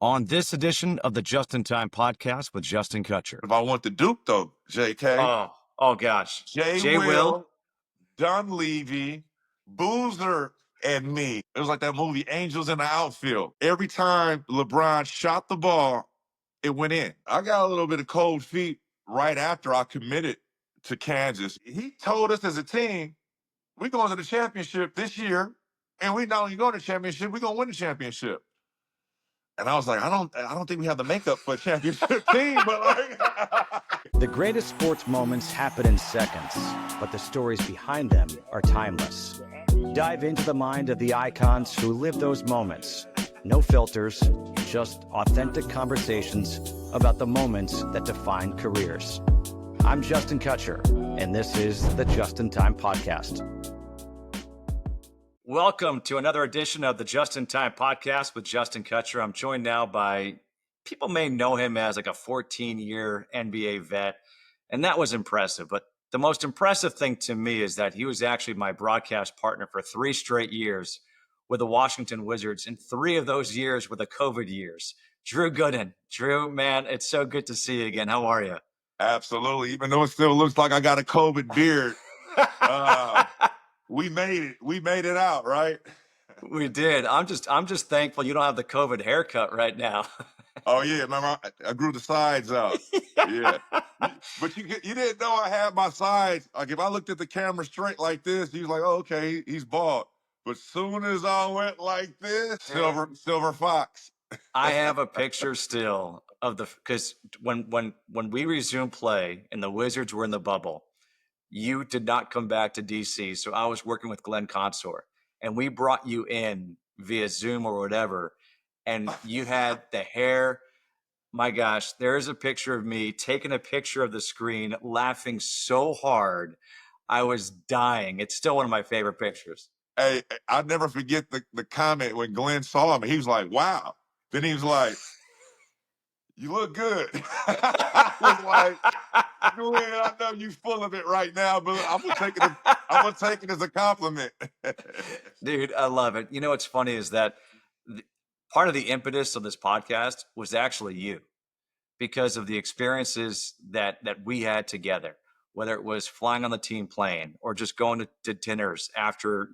On this edition of the Just in Time podcast with Justin Kutcher. If I want the Duke, though, JK. Oh gosh. J. Will, Dunleavy, Boozer, and me. It was like that movie Angels in the Outfield. Every time LeBron shot the ball, it went in. I got a little bit of cold feet right after I committed to Kansas. He told us as a team, we're going to the championship this year, and we not only going to the championship, we're going to win the championship. And I was like, I don't think we have the makeup for a championship team, but like The greatest sports moments happen in seconds, but the stories behind them are timeless. Dive into the mind of the icons who live those moments. No filters, just authentic conversations about the moments that define careers. I'm Justin Kutcher, and this is the Just in Time podcast. Welcome to another edition of the Just in Time podcast with Justin Kutcher. I'm joined now by, people may know him as like a 14-year NBA vet, and that was impressive. But the most impressive thing to me is that he was actually my broadcast partner for 3 straight years with the Washington Wizards, and 3 of those years were the COVID years. Drew Gooden. Drew, man, it's so good to see you again. How are you? Absolutely. Even though it still looks like I got a COVID beard. We made it. We made it out, right? We did. I'm just thankful you don't have the COVID haircut right now. Oh yeah, remember I grew the sides out. Yeah, but you didn't know I had my sides. Like if I looked at the camera straight like this, you was like, oh, okay, he's bald. But soon as I went like this, silver fox. I have a picture still of because when we resumed play and the Wizards were in the bubble, you did not come back to DC. So I was working with Glenn Consor, and we brought you in via Zoom or whatever. And you had the hair. My gosh, there's a picture of me taking a picture of the screen, laughing so hard. I was dying. It's still one of my favorite pictures. Hey, I'll never forget the comment when Glenn saw me. He was like, wow. Then he was like, you look good. I was like, Glenn, I know you full of it right now, but I'm gonna take it as a compliment. Dude, I love it. You know what's funny is that part of the impetus of this podcast was actually you, because of the experiences that we had together, whether it was flying on the team plane or just going to dinners after,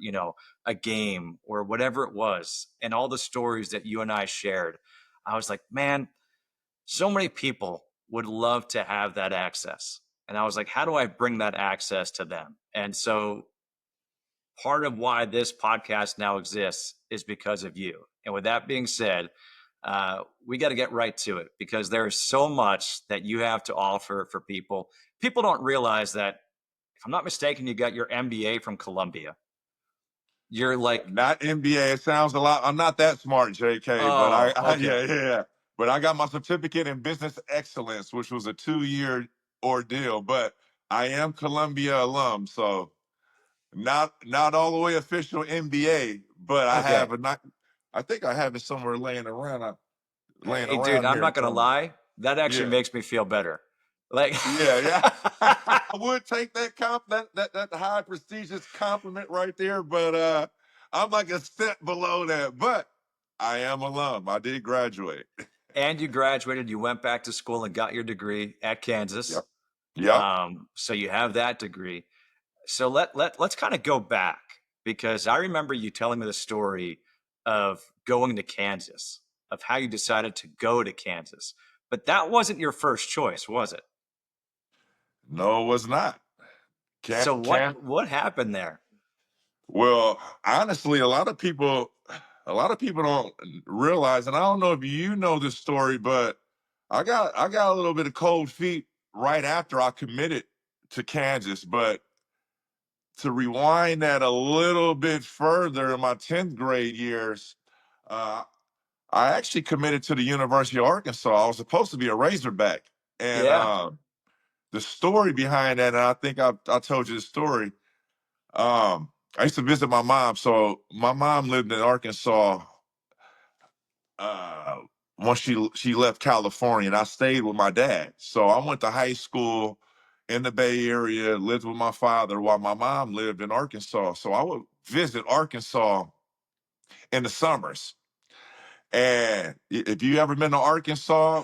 a game or whatever it was, and all the stories that you and I shared. I was like, man, so many people would love to have that access. And I was like, how do I bring that access to them? And so part of why this podcast now exists is because of you. And with that being said, we got to get right to it, because there is so much that you have to offer for people. People don't realize that, if I'm not mistaken, you got your MBA from Columbia. You're like, not MBA. It sounds a lot. I'm not that smart, JK. But okay. yeah. But I got my certificate in business excellence, which was a 2-year ordeal. But I am Columbia alum, so not all the way official MBA. But I have I think I have it somewhere laying around. Hey, dude, I'm not gonna lie. That actually makes me feel better. Like, yeah. I would take that high prestigious compliment right there, but I'm like a step below that. But I am alum. I did graduate. And you graduated. You went back to school and got your degree at Kansas. Yep. So you have that degree. So let's kind of go back, because I remember you telling me the story of going to Kansas, of how you decided to go to Kansas. But that wasn't your first choice, was it? No, it was not. So what happened there? Well, honestly, a lot of people don't realize, and I don't know if you know this story, but I got a little bit of cold feet right after I committed to Kansas. But to rewind that a little bit further, in my 10th grade years, I actually committed to the University of Arkansas. I was supposed to be a Razorback. And the story behind that, and I think I told you the story. I used to visit my mom. So my mom lived in Arkansas once she left California, and I stayed with my dad. So I went to high school in the Bay Area, lived with my father while my mom lived in Arkansas. So I would visit Arkansas in the summers. And if you ever been to Arkansas,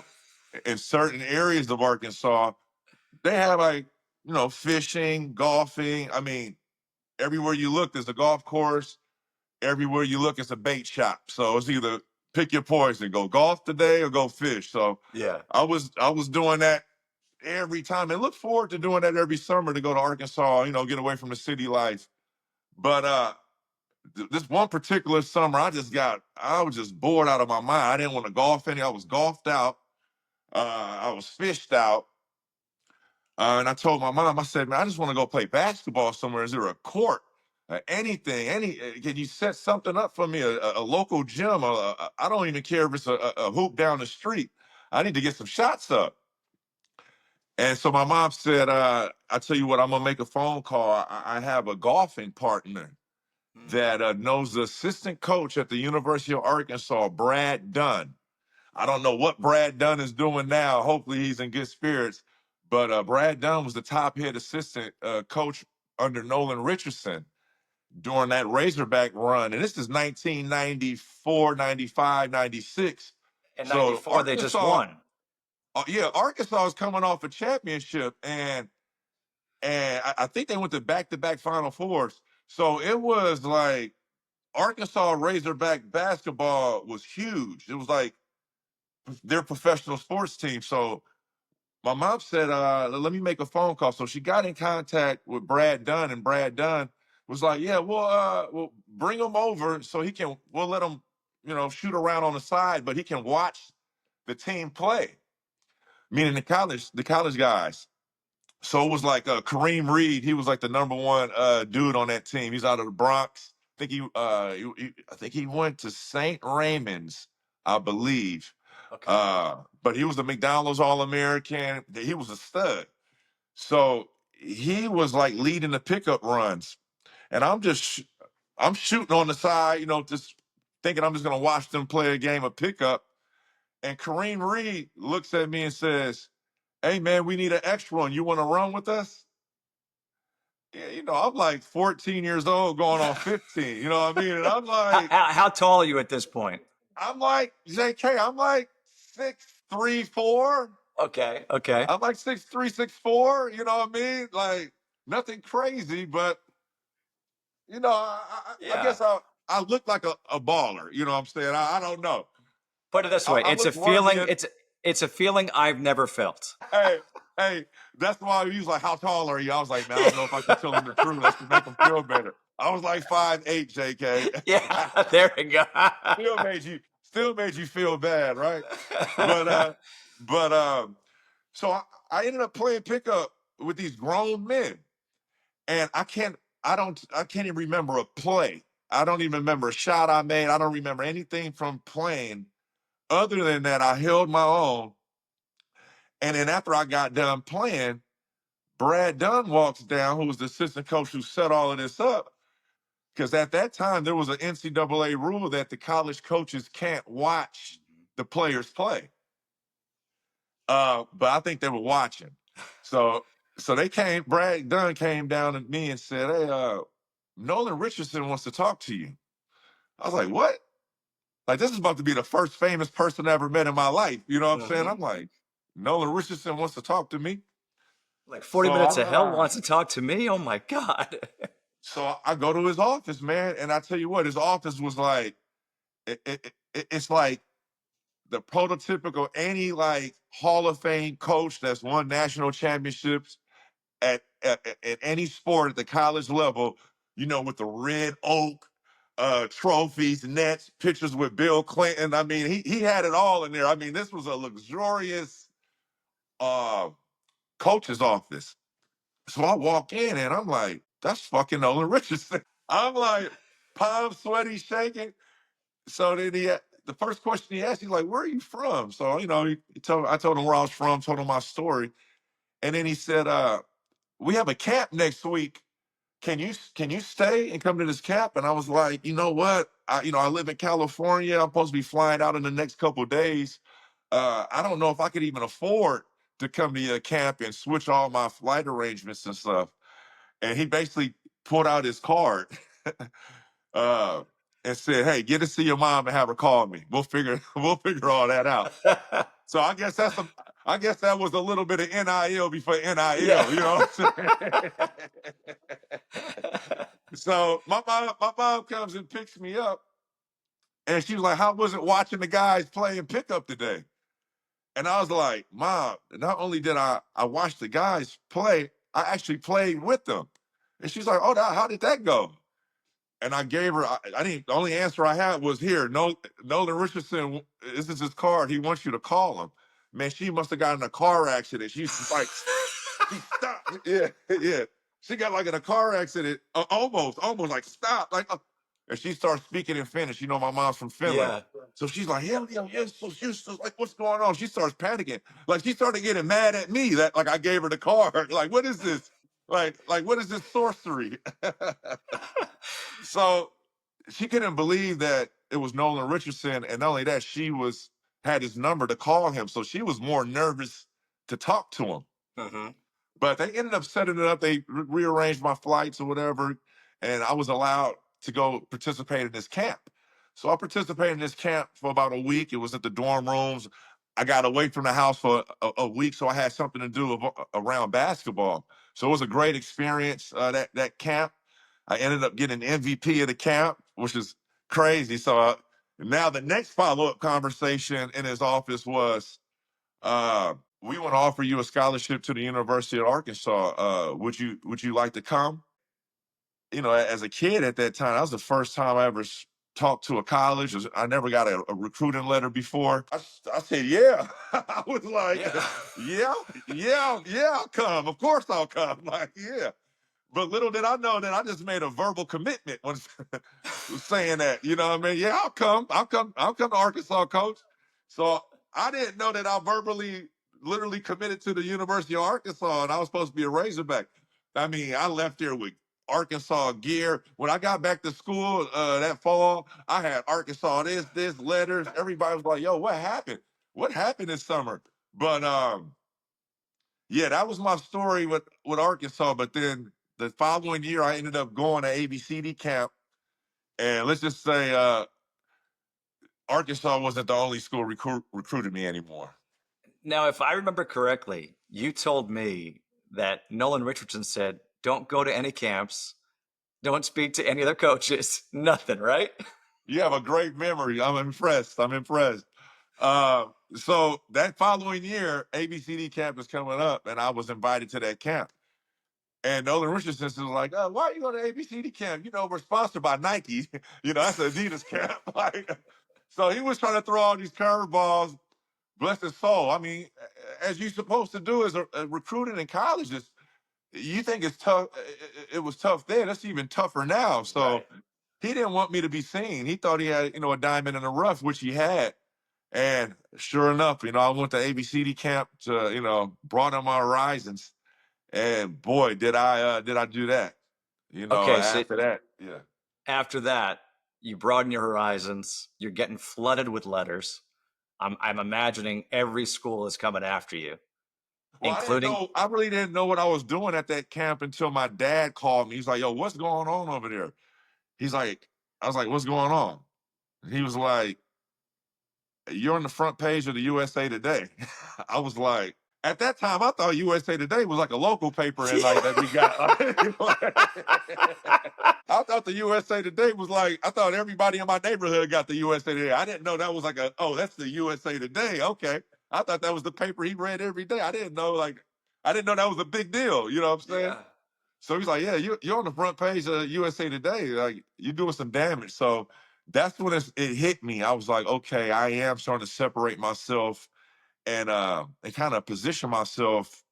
in certain areas of Arkansas, they have like, fishing, golfing. I mean, everywhere you look, there's a golf course. Everywhere you look, it's a bait shop. So it's either pick your poison, go golf today or go fish. So Yeah. I was doing that every time and look forward to doing that every summer to go to Arkansas, get away from the city life. But this one particular summer, I was just bored out of my mind. I didn't want to golf any. I was golfed out. I was fished out. And I told my mom, I said, man, I just want to go play basketball somewhere. Is there a court? Anything, can you set something up for me? A local gym? I don't even care if it's a hoop down the street. I need to get some shots up. And so my mom said, I tell you what, I'm going to make a phone call. I have a golfing partner that knows the assistant coach at the University of Arkansas, Brad Dunn. I don't know what Brad Dunn is doing now. Hopefully he's in good spirits. But Brad Dunn was the top head assistant coach under Nolan Richardson during that Razorback run. And this is 1994, 95, 96. In So 94, they just Arkansas, won. Arkansas is coming off a championship. And I think they went to back-to-back Final Fours. So it was like Arkansas Razorback basketball was huge. It was like their professional sports team. So my mom said, let me make a phone call. So she got in contact with Brad Dunn, and Brad Dunn was like, yeah, we'll bring him over so we'll let him, shoot around on the side, but he can watch the team play, meaning the college guys. So it was like Kareem Reid. He was like the number one dude on that team. He's out of the Bronx. I think he went to St. Raymond's, I believe. Okay. But he was the McDonald's All-American. He was a stud. So he was like leading the pickup runs. And I'm shooting on the side, just thinking I'm just going to watch them play a game of pickup. And Kareem Reid looks at me and says, hey, man, we need an extra one. You want to run with us? Yeah, I'm like 14 years old going on 15. You know what I mean? And How tall are you at this point? I'm like, JK, I'm like 6'3", 4. Okay. Okay. I'm like 6'3", 6'4", you know what I mean? Like nothing crazy, but I Yeah. guess I look like a baller, you know what I'm saying? I don't know. Put it this way. I It's a look worthy feeling. It's a feeling I've never felt. hey, that's why he was like, how tall are you? I was like, man, I don't know if I can tell him the truth. That's to make him feel better. I was like 5'8", JK. Yeah. There we go. still made you feel bad, right? But so I ended up playing pickup with these grown men, and I can't even remember a play. I don't even remember a shot I made. I don't remember anything from playing. Other than that, I held my own. And then after I got done playing, Brad Dunn walks down, who was the assistant coach who set all of this up. Because at that time, there was an NCAA rule that the college coaches can't watch the players play. But I think they were watching. So Brad Dunn came down to me and said, hey, Nolan Richardson wants to talk to you. I was like, what? Like, this is about to be the first famous person I ever met in my life. You know what I'm saying? I'm like, Nolan Richardson wants to talk to me. Like 40 minutes of hell wants to talk to me? Oh my God. So I go to his office, man. And I tell you what, his office was like, it's like the prototypical any like Hall of Fame coach that's won national championships at any sport at the college level, with the red oak trophies, nets, pictures with Bill Clinton. I mean, he had it all in there. I mean, this was a luxurious coach's office. So I walk in and I'm like, that's fucking Nolan Richardson. I'm like, palm sweaty, shaking. So then the first question he asked, he's like, where are you from? So, I told him where I was from, told him my story. And then he said, we have a camp next week. Can you stay and come to this camp? And I was like, you know what? I live in California. I'm supposed to be flying out in the next couple of days. I don't know if I could even afford to come to your camp and switch all my flight arrangements and stuff. And he basically pulled out his card. and said, "Hey, get to see your mom and have her call me. We'll figure all that out." So I guess I guess that was a little bit of NIL before Yeah. NIL, you know what I'm saying? So my mom comes and picks me up, and she was like, "How was it watching the guys playing pickup today?" And I was like, "Mom, not only did I watch the guys play, I actually played with them." And she's like, "Oh, how did that go?" And I gave her, I didn't, the only answer I had was, "Here, no, Nolan Richardson, this is his card. He wants you to call him." Man, she must have gotten in a car accident. She's like, she stopped. Yeah, yeah. She got like in a car accident, almost like stop. Like, and she starts speaking in Finnish. You know, my mom's from Finland. Yeah. So she's like, "Hell yeah, yes, so she's so, like, what's going on?" She starts panicking. Like she started getting mad at me that like I gave her the card. Like, what is this? Like what is this sorcery? So she couldn't believe that it was Nolan Richardson, and not only that, had his number to call him. So she was more nervous to talk to him. Hmm. But they ended up setting it up. They rearranged my flights or whatever, and I was allowed to go participate in this camp. So I participated in this camp for about a week. It was at the dorm rooms. I got away from the house for a week, so I had something to do around basketball. So it was a great experience, that camp. I ended up getting MVP of the camp, which is crazy. So now the next follow-up conversation in his office was, we want to offer you a scholarship to the University of Arkansas. Would you like to come? You know, as a kid at that time, that was the first time I ever talked to a college. I never got a recruiting letter before. I said, yeah. I was like, Yeah. yeah, I'll come. Of course I'll come. Like, yeah. But little did I know that I just made a verbal commitment when saying that. You know what I mean? Yeah, I'll come. I'll come to Arkansas, coach. So I didn't know that I verbally, literally committed to the University of Arkansas, and I was supposed to be a Razorback. I mean, I left there with Arkansas gear. When I got back to school that fall, I had Arkansas this letters. Everybody was like, "Yo, what happened? What happened this summer?" But yeah, that was my story with Arkansas. But then the following year, I ended up going to ABCD camp, and let's just say Arkansas wasn't the only school recruited me anymore. Now, if I remember correctly, you told me that Nolan Richardson said, "Don't go to any camps, don't speak to any other coaches, nothing," right? You have a great memory. I'm impressed. I'm impressed. So that following year, ABCD camp is coming up, and I was invited to that camp. And Nolan Richardson was like, "Why are you going to ABCD camp? You know, we're sponsored by Nike. You know, that's an Adidas camp." Like, so he was trying to throw all these curveballs. Bless his soul. I mean, as you're supposed to do as a recruiting in colleges, you think it's tough. It was tough then. It's even tougher now. So Right. he didn't want me to be seen. He thought he had, a diamond in the rough, which he had. And sure enough, I went to ABCD camp to, broaden my horizons. And boy, did I do that. Okay, so After that, yeah. after that, you broaden your horizons, you're getting flooded with letters. I'm imagining every school is coming after you, Well, including I really didn't know what I was doing at that camp until my dad called me. He's like, "Yo, what's going on over there?" He's like, I was like, "What's going on?" He was like, "You're on the front page of the USA Today." I was like, at that time, I thought USA Today was like a local paper and like that we got. I thought the USA Today was like, I thought everybody in my neighborhood got the USA Today. I didn't know that was like that's the USA Today. Okay. I thought that was the paper he read every day. I didn't know that was a big deal. You know what I'm saying? Yeah. So he's like, "Yeah, you're on the front page of USA Today. Like, you're doing some damage." So that's when it hit me. I was like, okay, I am starting to separate myself and kind of position myself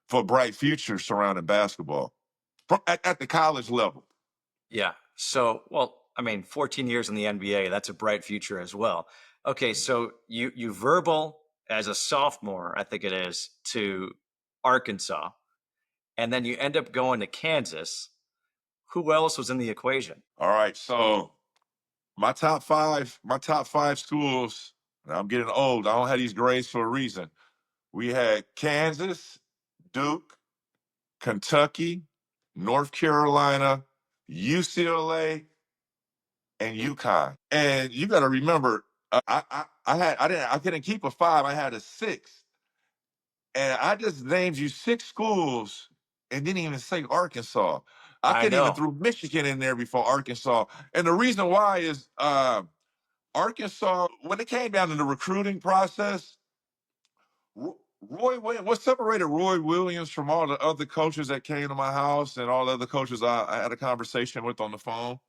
for a bright future surrounding basketball at the college level. Yeah. So, well, I mean, 14 years in the NBA, that's a bright future as well. Okay, so you verbal as a sophomore, I think it is, to Arkansas, and then you end up going to Kansas. Who else was in the equation? All right, so my top five schools. I'm getting old. I don't have these grades for a reason. We had Kansas, Duke, Kentucky, North Carolina, UCLA, and UConn. And you got to remember, I couldn't keep a 5. I had a 6, and I just named you 6 schools and didn't even say Arkansas. I I couldn't even know. throw Michigan in there before Arkansas. And the reason why is Arkansas, when it came down to the recruiting process, Roy Williams, what separated Roy Williams from all the other coaches that came to my house and all the other coaches I had a conversation with on the phone?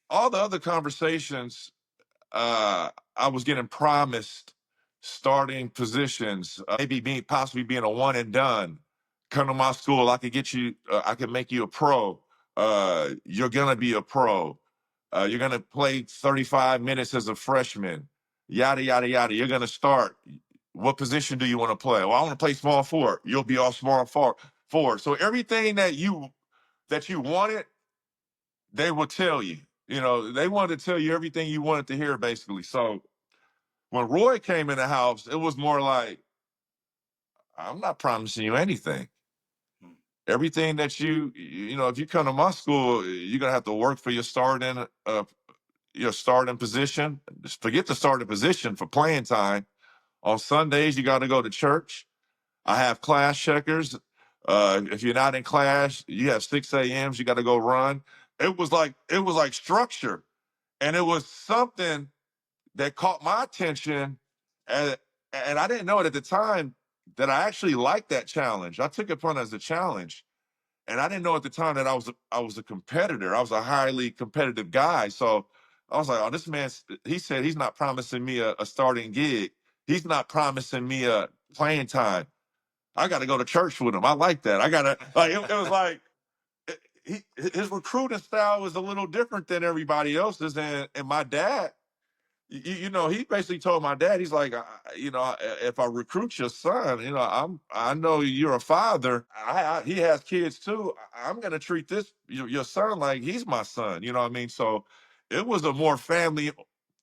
All the other conversations, I was getting promised starting positions, maybe possibly being a one and done. Come to my school, I could get you, I could make you a pro. You're gonna be a pro. You're gonna play 35 minutes as a freshman. Yada yada yada. You're gonna start. What position do you want to play? Well, I want to play small forward. You'll be all small forward. So everything that you wanted, they will tell you. You know, they wanted to tell you everything you wanted to hear, basically. So when Roy came in the house, it was more like, I'm not promising you anything. Everything that you know, if you come to my school, you're gonna have to work for your starting position. Just forget the starting position for playing time. On Sundays, you got to go to church. I have class checkers. If you're not in class, you have 6 a.m.s. You got to go run. It was like structure, and it was something that caught my attention, and I didn't know it at the time that I actually liked that challenge. I took it on as a challenge, and I didn't know at the time that I was a competitor. I was a highly competitive guy, so I was like, "Oh, this man." He said he's not promising me a starting gig. He's not promising me a playing time. I got to go to church with him. I like that. I got to like. It was like his recruiting style was a little different than everybody else's, and my dad, you know, he basically told my dad, he's like, you know, if I recruit your son, you know, I know you're a father. He has kids too. I'm gonna treat your son like he's my son. You know what I mean? So it was a more family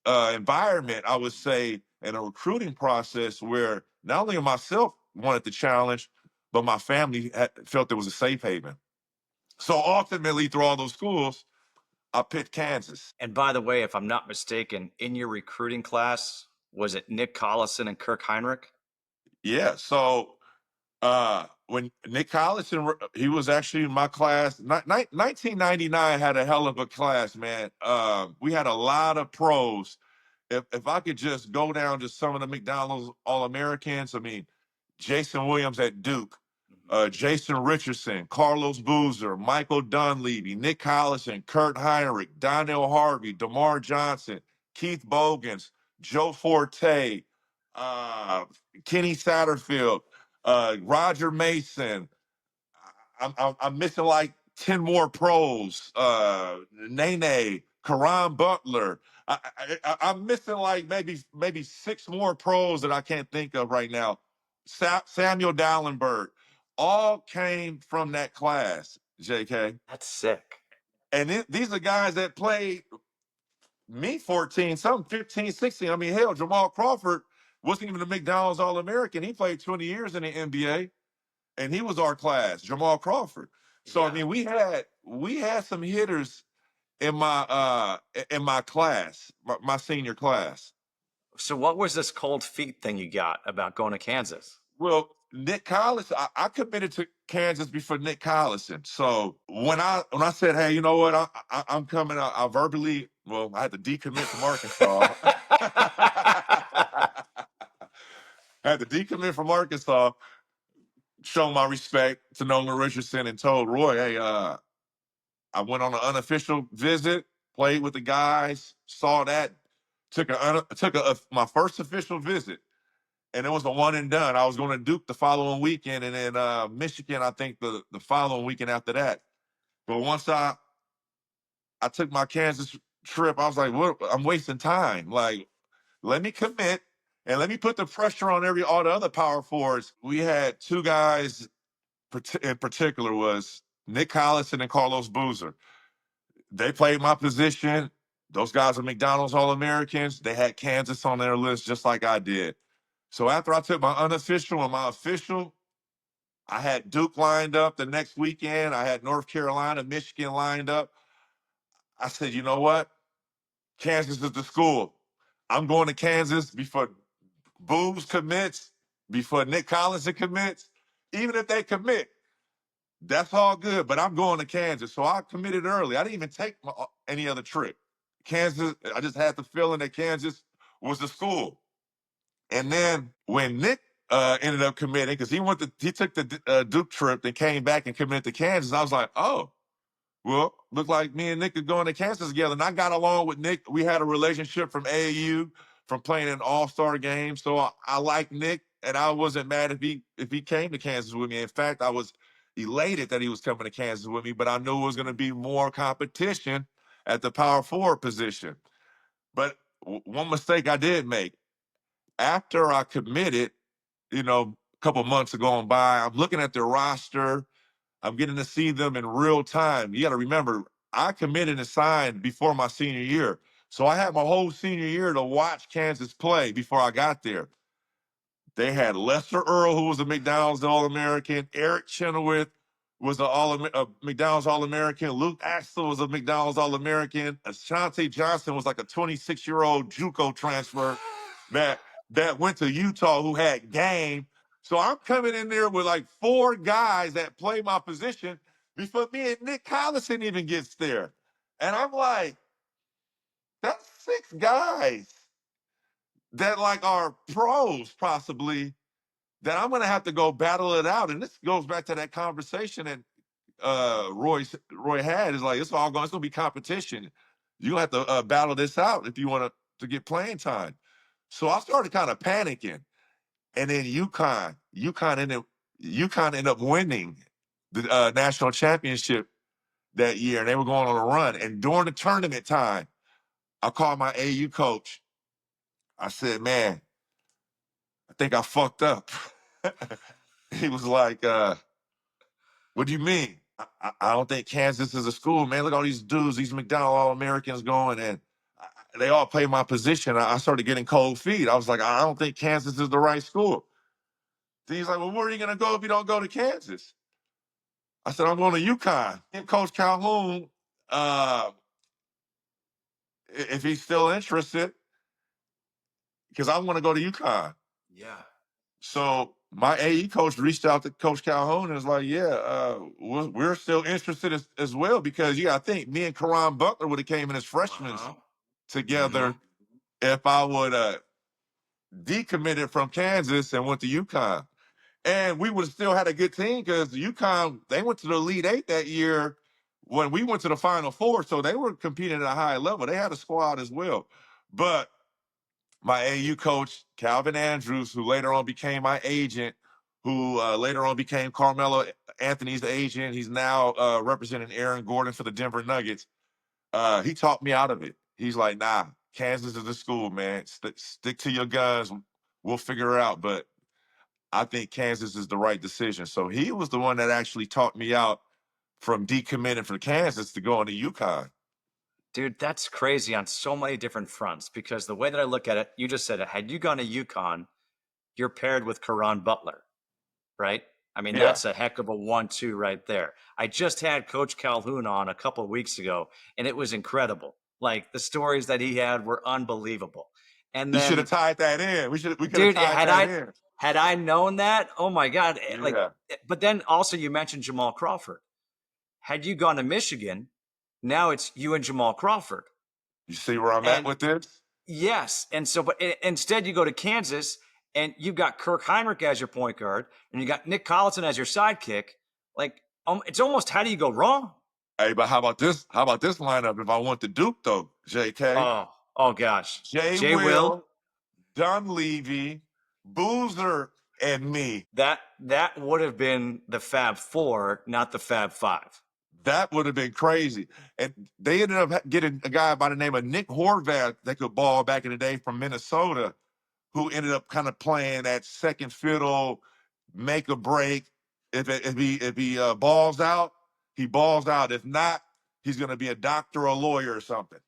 environment, I would say, in a recruiting process where not only myself wanted the challenge, but my family felt it was a safe haven. So ultimately, through all those schools, I picked Kansas. And by the way, if I'm not mistaken, in your recruiting class, was it Nick Collison and Kirk Heinrich? Yeah. So when Nick Collison, he was actually in my class. 1999 had a hell of a class, man. We had a lot of pros. If I could just go down to some of the McDonald's All-Americans, I mean, Jason Williams at Duke, Jason Richardson, Carlos Boozer, Michael Dunleavy, Nick Collison, Kurt Heinrich, Donnell Harvey, DeMar Johnson, Keith Bogans, Joe Forte, Kenny Satterfield, Roger Mason. I'm missing like 10 more pros. Nene, Karan Butler. I'm missing like maybe 6 more pros that I can't think of right now. Samuel Dallenberg. All came from that class, JK. That's sick. And these are guys that played me 14, some 15, 16. I mean, hell, Jamal Crawford wasn't even a McDonald's All-American. He played 20 years in the NBA, and he was our class, Jamal Crawford. So I mean, we had some hitters in my class, my senior class. So what was this cold feet thing you got about going to Kansas? Well, Nick Collison, I committed to Kansas before Nick Collison. So when I said, hey, you know what, I'm coming out, I verbally, well, I had to decommit from Arkansas. I had to decommit from Arkansas, show my respect to Nolan Richardson, and told Roy, hey, I went on an unofficial visit, played with the guys, saw that, took my first official visit, and it was a one and done. I was going to Duke the following weekend, and then Michigan, I think the following weekend after that. But once I took my Kansas trip, I was like, what? I'm wasting time. Like, let me commit and let me put the pressure on all the other power forwards. We had 2 guys in particular, was Nick Collison and Carlos Boozer. They played my position. Those guys are McDonald's All-Americans. They had Kansas on their list just like I did. So after I took my unofficial and my official, I had Duke lined up the next weekend. I had North Carolina, Michigan lined up. I said, you know what? Kansas is the school. I'm going to Kansas before Booz commits, before Nick Collins commits. Even if they commit, that's all good. But I'm going to Kansas. So I committed early. I didn't even take any other trip. Kansas, I just had the feeling that Kansas was the school. And then when Nick ended up committing, because he took the Duke trip and came back and committed to Kansas, I was like, oh, well, looked like me and Nick are going to Kansas together. And I got along with Nick. We had a relationship from AAU, from playing in All-Star games. So I like Nick, and I wasn't mad if he came to Kansas with me. In fact, I was elated that he was coming to Kansas with me, but I knew it was going to be more competition at the power forward position. But one mistake I did make. After I committed, a couple months have gone by, I'm looking at their roster. I'm getting to see them in real time. You got to remember, I committed and signed before my senior year. So I had my whole senior year to watch Kansas play before I got there. They had Lester Earl, who was a McDonald's All-American. Eric Chenoweth was a McDonald's All-American. Luke Axel was a McDonald's All-American. Ashanti Johnson was like a 26-year-old JUCO transfer that went to Utah who had game. So I'm coming in there with like 4 guys that play my position before me and Nick Collison even gets there. And I'm like, that's 6 guys that like are pros possibly that I'm going to have to go battle it out. And this goes back to that conversation that Roy had. Is like, it's going to be competition. You're going to have to battle this out if you want to get playing time. So I started kind of panicking. And then UConn ended up winning the national championship that year, and they were going on a run. And during the tournament time, I called my AU coach. I said, man, I think I fucked up. He was like, what do you mean? I don't think Kansas is a school, man. Look at all these dudes, these McDonald All-Americans going, and they all play my position. I started getting cold feet. I was like, I don't think Kansas is the right school. Then he's like, well, where are you going to go if you don't go to Kansas? I said, I'm going to UConn. And Coach Calhoun, if he's still interested, because I want to go to UConn. Yeah. So my AE coach reached out to Coach Calhoun and was like, yeah, we're still interested as well, because you got to think, me and Karan Butler would have came in as freshmen together if I would decommitted from Kansas and went to UConn. And we would have still had a good team because UConn, they went to the Elite Eight that year when we went to the Final Four. So they were competing at a high level. They had a squad as well. But my AU coach, Calvin Andrews, who later on became my agent, who later on became Carmelo Anthony's agent. He's now representing Aaron Gordon for the Denver Nuggets. He talked me out of it. He's like, nah, Kansas is the school, man. Stick to your guns. We'll figure it out. But I think Kansas is the right decision. So he was the one that actually talked me out from decommitting from Kansas to going to UConn. Dude, that's crazy on so many different fronts, because the way that I look at it, you just said it, had you gone to UConn, you're paired with Karan Butler, right? I mean, that's a heck of a 1-2 right there. I just had Coach Calhoun on a couple of weeks ago, and it was incredible. Like, the stories that he had were unbelievable. And You then, should have tied that in. We could have dude, tied that in. had I known that, oh my God. Yeah. Like, but then also you mentioned Jamal Crawford. Had you gone to Michigan, now it's you and Jamal Crawford. You see where I'm at with this? Yes. And so, but instead you go to Kansas and you've got Kirk Heinrich as your point guard and you got Nick Collison as your sidekick. Like, it's almost, how do you go wrong? Hey, but how about this? How about this lineup if I went to Duke, though, JK? Oh gosh. Jay Will, Dunleavy, Boozer, and me. That would have been the Fab Four, not the Fab Five. That would have been crazy. And they ended up getting a guy by the name of Nick Horvath that could ball back in the day from Minnesota, who ended up kind of playing that second fiddle, make or break. If he balls out, he balls out. If not, he's going to be a doctor or a lawyer or something.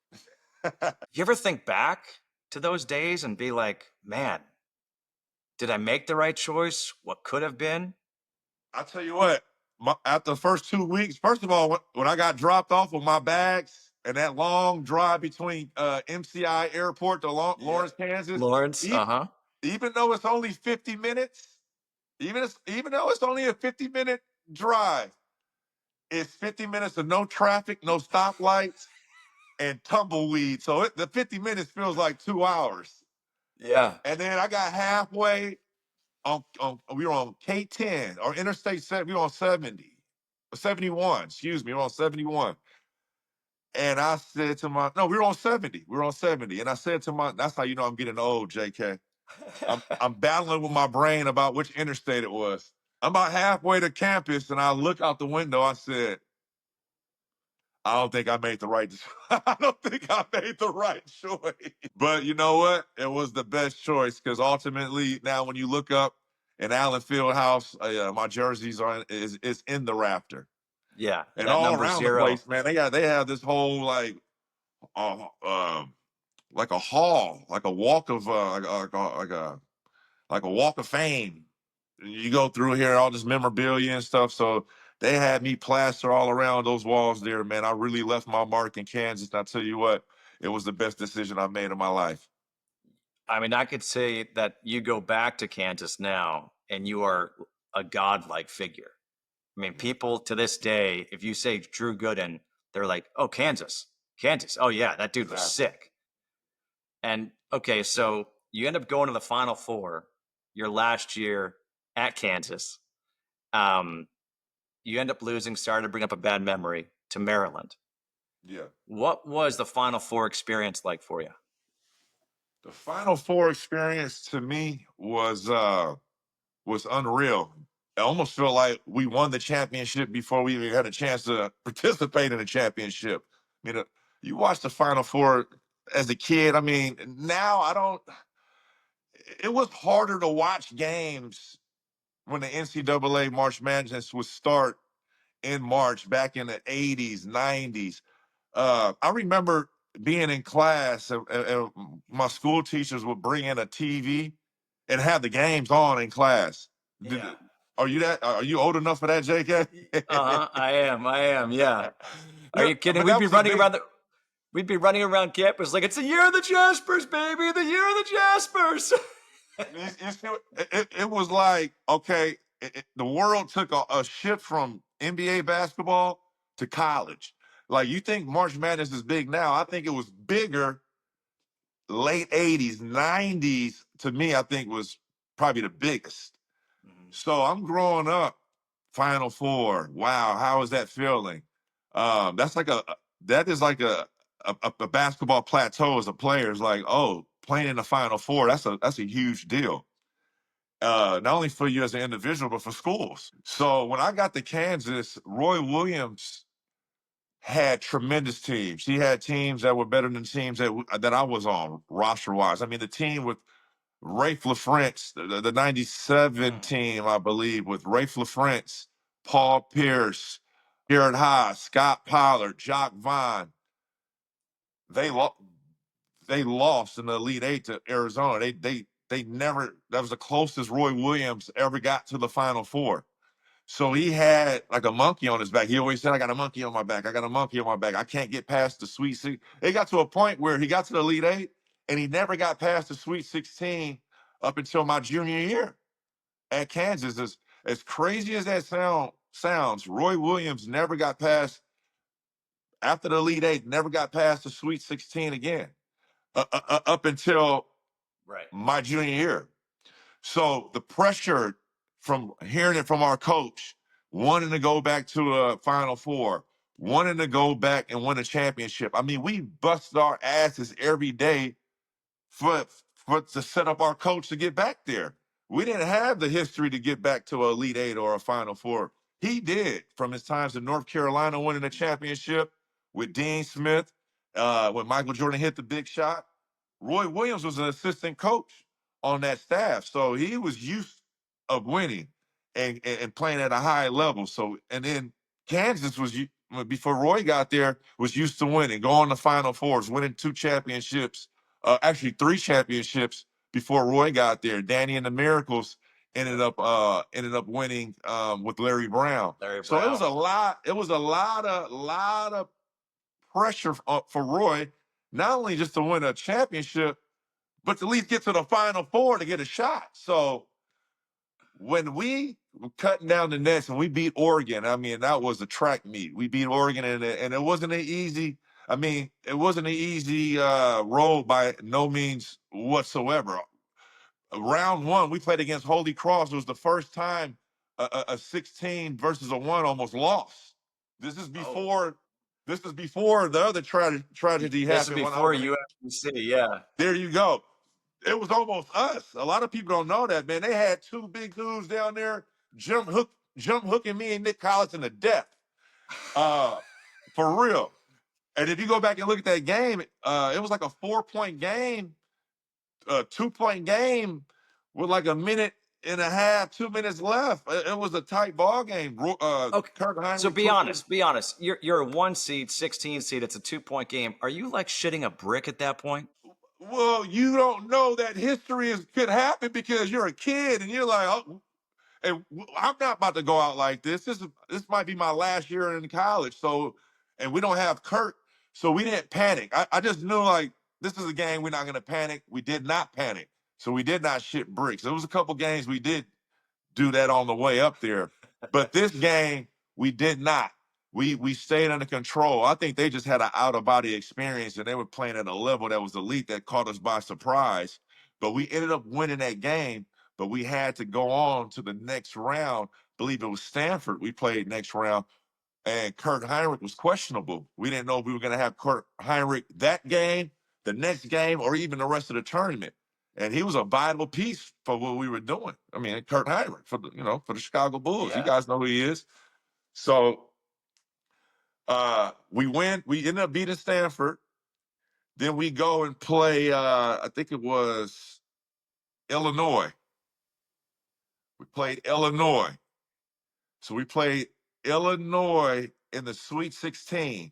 You ever think back to those days and be like, man, did I make the right choice? What could have been? I'll tell you what, after the first 2 weeks, first of all, when I got dropped off with my bags and that long drive between MCI Airport to Lawrence, Kansas. Lawrence, Even though it's only 50 minutes, even though it's only a 50-minute drive, it's 50 minutes of no traffic, no stoplights, and tumbleweed. So the 50 minutes feels like 2 hours. Yeah. And then I got halfway we were on K10 or Interstate 7. We were on 71. Excuse me, we were on 71. And I said to no, we were on 70. We were on 70. And I said to that's how you know I'm getting old, JK. I'm battling with my brain about which interstate it was. I'm about halfway to campus, and I look out the window. I said, I don't think I made the right. I don't think I made the right choice. But you know what? It was the best choice because ultimately, now when you look up in Allen Fieldhouse, my jerseys is in the rafter. Yeah, and that all number around 0. the place, man. They have this whole like a hall, like a walk of like a walk of fame. You go through here, all this memorabilia and stuff. So they had me plaster all around those walls there, man. I really left my mark in Kansas. And I tell you what, it was the best decision I made in my life. I mean, I could say that you go back to Kansas now and you are a godlike figure. I mean, people to this day, if you say Drew Gooden, they're like, oh, Kansas. Oh, yeah, that dude was sick. And okay, so you end up going to the Final Four your last year at Kansas. You end up losing, sorry to bring up a bad memory, to Maryland. Yeah. What was the Final Four experience like for you? The Final Four experience to me was unreal. I almost felt like we won the championship before we even had a chance to participate in the championship. I mean, you watch the Final Four as a kid. I mean, now I don't. It was harder to watch games when the NCAA March Madness would start in March back in the 80s, 90s. I remember being in class and my school teachers would bring in a TV and have the games on in class. Yeah. Are you old enough for that, JK? I am. Yeah. Are you kidding? But that was we'd be running around campus like it's the year of the Jaspers, baby, the year of the Jaspers. It was like, okay, the world took a shift from NBA basketball to college. Like, you think March Madness is big now. I think it was bigger late 80s, 90s. To me, I think was probably the biggest. So I'm growing up, Final Four. Wow, how is that feeling? That is like a basketball plateau as a player. Is like, oh, playing in the Final Four, that's a huge deal. Not only for you as an individual, but for schools. So when I got to Kansas, Roy Williams had tremendous teams. He had teams that were better than teams that I was on roster-wise. I mean, the team with Rafe LaFrance, the 97 team, I believe, with Rafe LaFrance, Paul Pierce, Garrett Haas, Scott Pollard, Jock Vaughn. They lost in the Elite Eight to Arizona. They never, that was the closest Roy Williams ever got to the Final Four. So he had like a monkey on his back. He always said, I got a monkey on my back. I got a monkey on my back. I can't get past the Sweet 16. It got to a point where he got to the Elite Eight and he never got past the Sweet 16 up until my junior year at Kansas. As crazy as that sounds, Roy Williams never got past, after the Elite Eight, never got past the Sweet 16 again up until my junior year. So the pressure from hearing it from our coach, wanting to go back to a Final Four, wanting to go back and win a championship. I mean, we busted our asses every day for to set up our coach to get back there. We didn't have the history to get back to an Elite Eight or a Final Four. He did, from his times in North Carolina winning a championship with Dean Smith, when Michael Jordan hit the big shot. Roy Williams was an assistant coach on that staff, so he was used of winning and playing at a high level. So, and then Kansas was, before Roy got there, was used to winning, going to Final Fours, winning 2 championships, actually 3 championships before Roy got there. Danny and the Miracles ended up winning with Larry Brown. So it was a lot of pressure for Roy, not only just to win a championship, but to at least get to the Final Four to get a shot. So when we were cutting down the nets and we beat Oregon, I mean, that was a track meet. We beat Oregon, and it wasn't an easy. I mean, it wasn't an easy road by no means whatsoever. Round one, we played against Holy Cross. It was the first time a 16 versus a 1 almost lost. This is before. This is before the other tragedy This is happened. before USC, yeah. There you go. It was almost us. A lot of people don't know that, man. They had two big dudes down there jump hooking me and Nick Collison to death. For real. And if you go back and look at that game, it was like a 4-point game, a 2-point game with like a minute and a half, 2 minutes left. It was a tight ball game. Okay. So be honest. You're a 1 seed, 16 seed. It's a 2-point game. Are you like shitting a brick at that point? Well, you don't know that history could happen because you're a kid and you're like, oh, and I'm not about to go out like this. This might be my last year in college. So, and we don't have Kurt, so we didn't panic. I just knew like this is a game we're not going to panic. We did not panic, so we did not shit bricks. There was a couple games we did do that on the way up there, but this game we did not. We stayed under control. I think they just had an out of body experience, and they were playing at a level that was elite that caught us by surprise. But we ended up winning that game. But we had to go on to the next round. I believe it was Stanford we played next round, and Kurt Heinrich was questionable. We didn't know if we were going to have Kurt Heinrich that game, the next game, or even the rest of the tournament. And he was a vital piece for what we were doing. I mean, Kurt Heinrich for the Chicago Bulls. Yeah. You guys know who he is. So we win. We ended up beating Stanford. Then we go and play. I think it was Illinois. We played Illinois. So we played Illinois in the Sweet 16.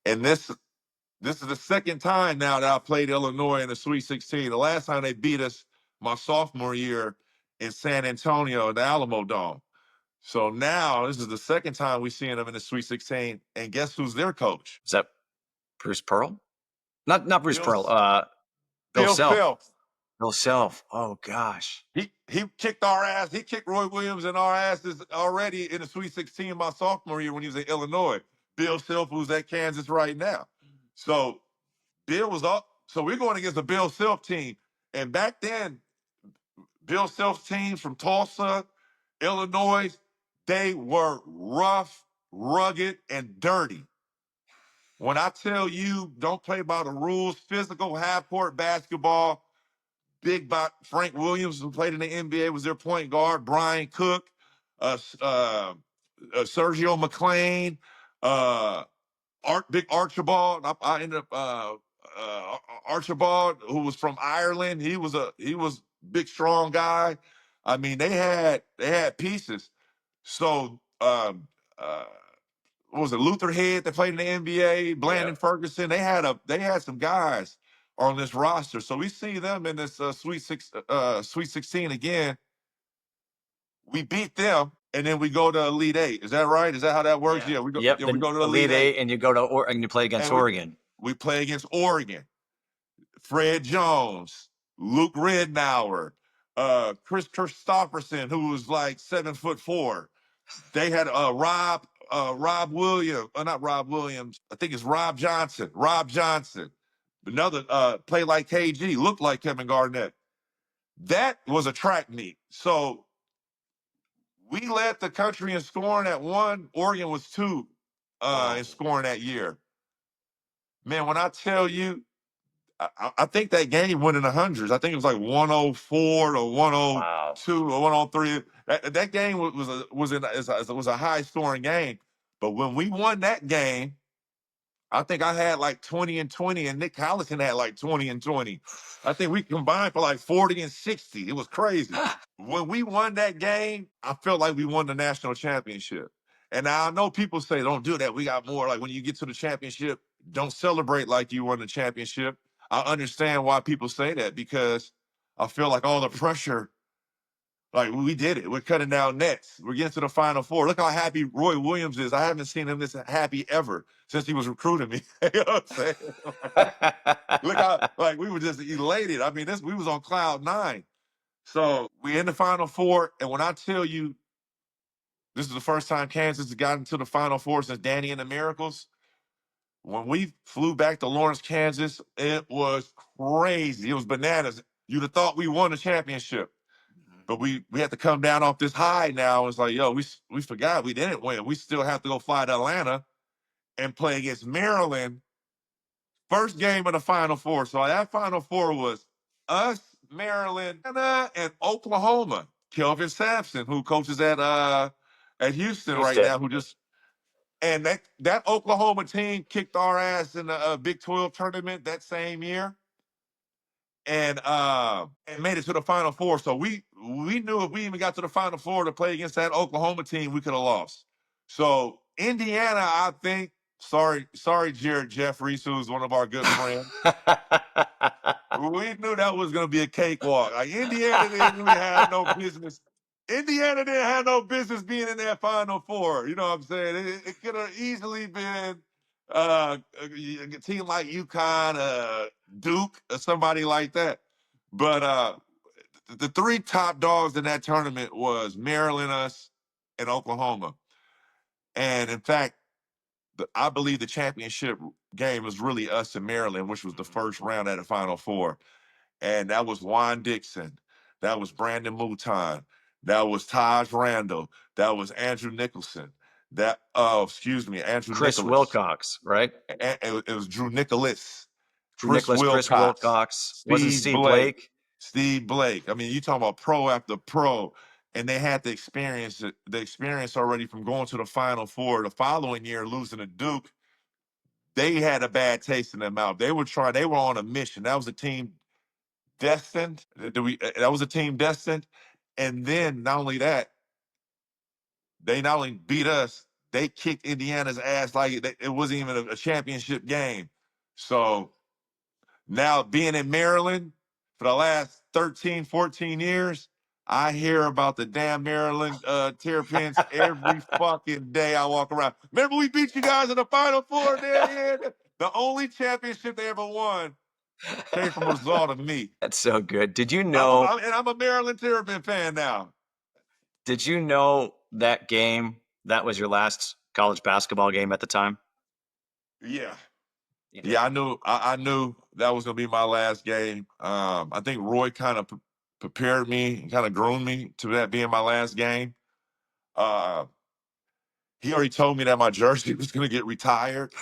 And this is the second time now that I played Illinois in the Sweet 16. The last time they beat us my sophomore year in San Antonio in the Alamo Dome. So now this is the second time we're seeing them in the Sweet 16. And guess who's their coach? Is that Bruce Pearl? Not Bruce Pearl. Bill Self. Bill Self. Oh gosh. He kicked our ass. He kicked Roy Williams and our asses already in the Sweet 16 my sophomore year when he was in Illinois. Bill Self, who's at Kansas right now. So Bill was up. So we're going against the Bill Self team. And back then, Bill Self's teams from Tulsa, Illinois, they were rough, rugged, and dirty. When I tell you, don't play by the rules, physical half-court basketball, big Frank Williams, who played in the NBA, was their point guard. Brian Cook, Sergio McClain, Big Archibald. I ended up Archibald, who was from Ireland. He was big, strong guy. I mean, they had pieces. So what was it? Luther Head that played in the NBA, Blandon Ferguson. They had some guys on this roster. So we see them in this Sweet 16 again. We beat them, and then we go to Elite Eight. Is that right? Is that how that works? Yeah, we go. Yep. Yeah, we go to Elite Eight, and you go to and you play against Oregon. We play against Oregon. Fred Jones, Luke Ridnour, Chris Christopherson, who was like 7'4". They had Rob Williams, not Rob Williams. I think it's Rob Johnson. Rob Johnson, another played like KG, looked like Kevin Garnett. That was a track meet. So we led the country in scoring at 1. Oregon was 2 in scoring that year. Man, when I tell you, I think that game went in the hundreds. I think it was like 104 to 102 or 103. That game was a high scoring game. But when we won that game, I think I had like 20 and 20, and Nick Collison had like 20 and 20. I think we combined for like 40 and 60. It was crazy. When we won that game, I felt like we won the national championship. And now I know people say, don't do that. We got more. Like when you get to the championship, don't celebrate like you won the championship. I understand why people say that, because I feel like all the pressure Like, we did it. We're cutting down nets. We're getting to the Final Four. Look how happy Roy Williams is. I haven't seen him this happy ever since he was recruiting me. You know what I'm saying? Look how, like, we were just elated. I mean, we was on cloud nine. So we in the Final Four, and when I tell you this is the first time Kansas has gotten to the Final Four since Danny and the Miracles, when we flew back to Lawrence, Kansas, it was crazy. It was bananas. You'd have thought we won the championship. But we had to come down off this high now. It's like, yo, we forgot we didn't win. We still have to go fly to Atlanta and play against Maryland. First game of the Final Four. So that Final Four was us, Maryland, and Oklahoma. Kelvin Sampson, who coaches at Houston right now, and that Oklahoma team kicked our ass in the Big 12 tournament that same year. And made it to the Final Four. So we knew if we even got to the Final Four to play against that Oklahoma team, we could have lost. So Indiana, I think, sorry, Jared Jeffries, who's one of our good friends. We knew that was going to be a cakewalk. Like, Indiana didn't really have no business. Indiana didn't have no business being in that Final Four. You know what I'm saying? It could have easily been a team like UConn, Duke, or somebody like that. But the three top dogs in that tournament was Maryland, us, and Oklahoma. And in fact, I believe the championship game was really us and Maryland, which was the first round at the Final Four. And that was Juan Dixon. That was Brandon Mouton. That was Taj Randall. That was Andrew Nicholson. Andrew Chris Nicholas. Wilcox, right? It was Drew Nicholas. Chris Wilcox. Wasn't Steve Blake? Steve Blake. I mean, you talking about pro after pro, and they had the experience already from going to the Final Four. The following year, losing to Duke, they had a bad taste in their mouth. They were on a mission. That was a team destined. That was a team destined. And then not only that, they not only beat us, they kicked Indiana's ass like it wasn't even a championship game. So now being in Maryland for the last 13, 14 years, I hear about the damn Maryland Terrapins every fucking day I walk around. Remember we beat you guys in the Final Four there? Yeah. The only championship they ever won came from a result of me. That's so good. Did you know? I'm a Maryland Terrapin fan now. Did you know that game, that was your last college basketball game at the time? Yeah. Yeah, I knew that was gonna be my last game. I think Roy kind of prepared me, kind of groomed me to that being my last game. He already told me that my jersey was gonna get retired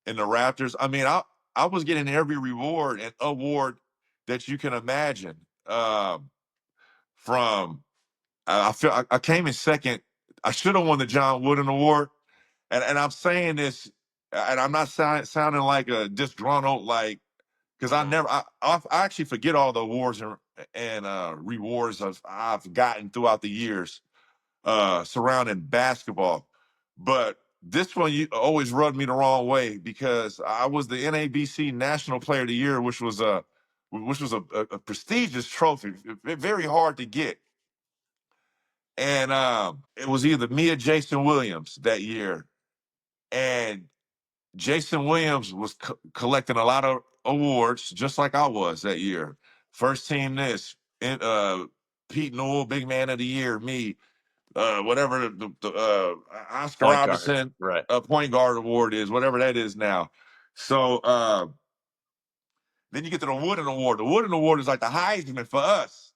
in the Raptors. I mean, I was getting every reward and award that you can imagine. From I came in second. I should have won the John Wooden Award, and I'm saying this, and I'm not sounding like a disgruntled, like, because I actually forget all the awards and rewards I've gotten throughout the years surrounding basketball, but this one you always rubbed me the wrong way because I was the NABC National Player of the Year, which was a prestigious trophy, very hard to get. And it was either me or Jason Williams that year. And Jason Williams was collecting a lot of awards, just like I was that year. First team this, Pete Newell, big man of the year, me, whatever the Oscar Point Robertson guard, right. point guard award is, whatever that is now. So then you get to the Wooden Award. The Wooden Award is like the Heisman for us.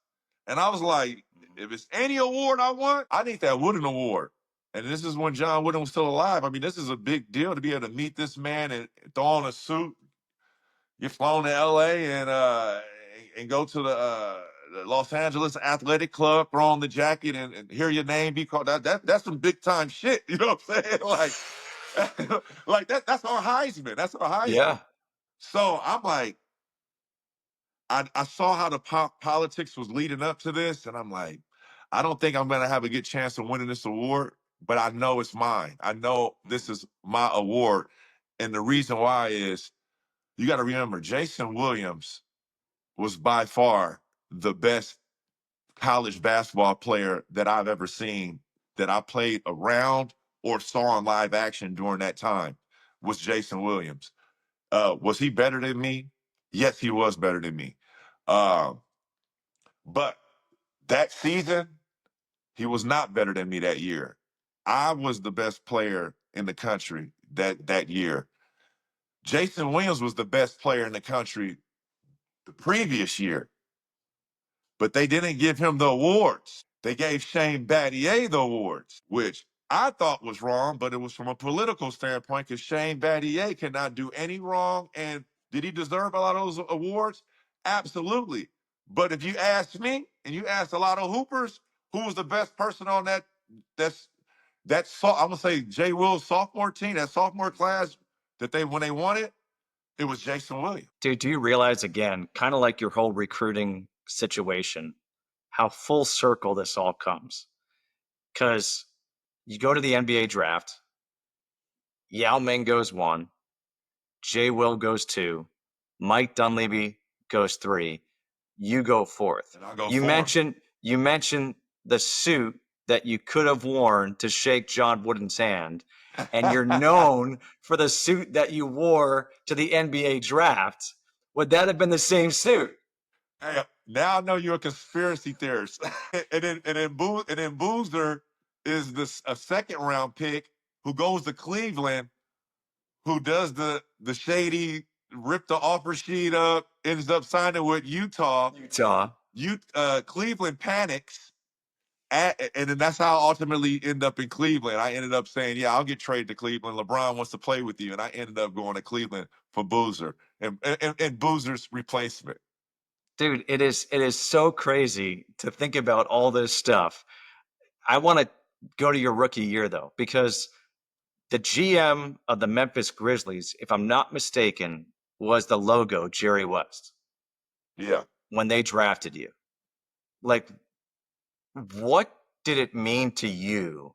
And I was like, if it's any award I want, I need that Wooden Award. And this is when John Wooden was still alive. I mean, this is a big deal to be able to meet this man and throw on a suit, get flown to LA and go to the Los Angeles Athletic Club, throw on the jacket and hear your name be called. That's some big time shit. You know what I'm saying? Like that's our Heisman. That's our Heisman. Yeah. So I'm like, I saw how the politics was leading up to this, and I'm like, I don't think I'm going to have a good chance of winning this award, but I know it's mine. I know this is my award. And the reason why is you got to remember, Jason Williams was by far the best college basketball player that I've ever seen that I played around or saw in live action during that time was Jason Williams. Was he better than me? Yes, he was better than me. But that season, he was not better than me that year. I was the best player in the country that year. Jason Williams was the best player in the country the previous year, but they didn't give him the awards. They gave Shane Battier the awards, which I thought was wrong, but it was from a political standpoint because Shane Battier cannot do any wrong. And did he deserve a lot of those awards? Absolutely. But if you ask me and you ask a lot of hoopers, who was the best person on I'm gonna say Jay Will's sophomore team, that sophomore class that when they won it, it was Jason Williams. Dude, do you realize, again, kind of like your whole recruiting situation, how full circle this all comes? Because you go to the NBA draft, Yao Ming goes 1, Jay Will goes 2, Mike Dunleavy goes 3, you go 4th. And I'll go You fourth. mentioned the suit that you could have worn to shake John Wooden's hand, and you're known for the suit that you wore to the NBA draft. Would that have been the same suit? Hey, now I know you're a conspiracy theorist. and then Boozer is a second round pick who goes to Cleveland, who does the shady, rip the offer sheet up, ends up signing with Utah. Cleveland panics, and then that's how I ultimately end up in Cleveland. I ended up saying, "Yeah, I'll get traded to Cleveland. LeBron wants to play with you," and I ended up going to Cleveland for Boozer and Boozer's replacement. Dude, it is so crazy to think about all this stuff. I want to go to your rookie year, though, because the GM of the Memphis Grizzlies, if I'm not mistaken, was the logo Jerry West. Yeah. When they drafted you. Like, what did it mean to you?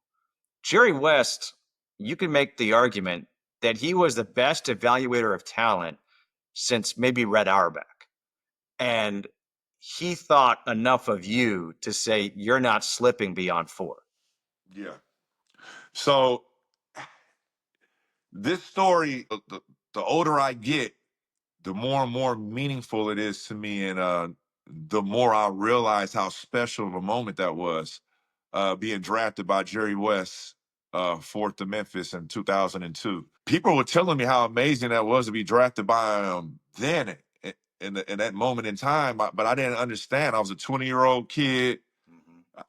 Jerry West, you can make the argument that he was the best evaluator of talent since maybe Red Auerbach. And he thought enough of you to say you're not slipping beyond 4. Yeah. So this story, the older I get, the more and more meaningful it is to me, and the more I realize how special of a moment that was, being drafted by Jerry West, fourth to Memphis in 2002. People were telling me how amazing that was to be drafted by then in that moment in time, but I didn't understand. I was a 20-year-old kid.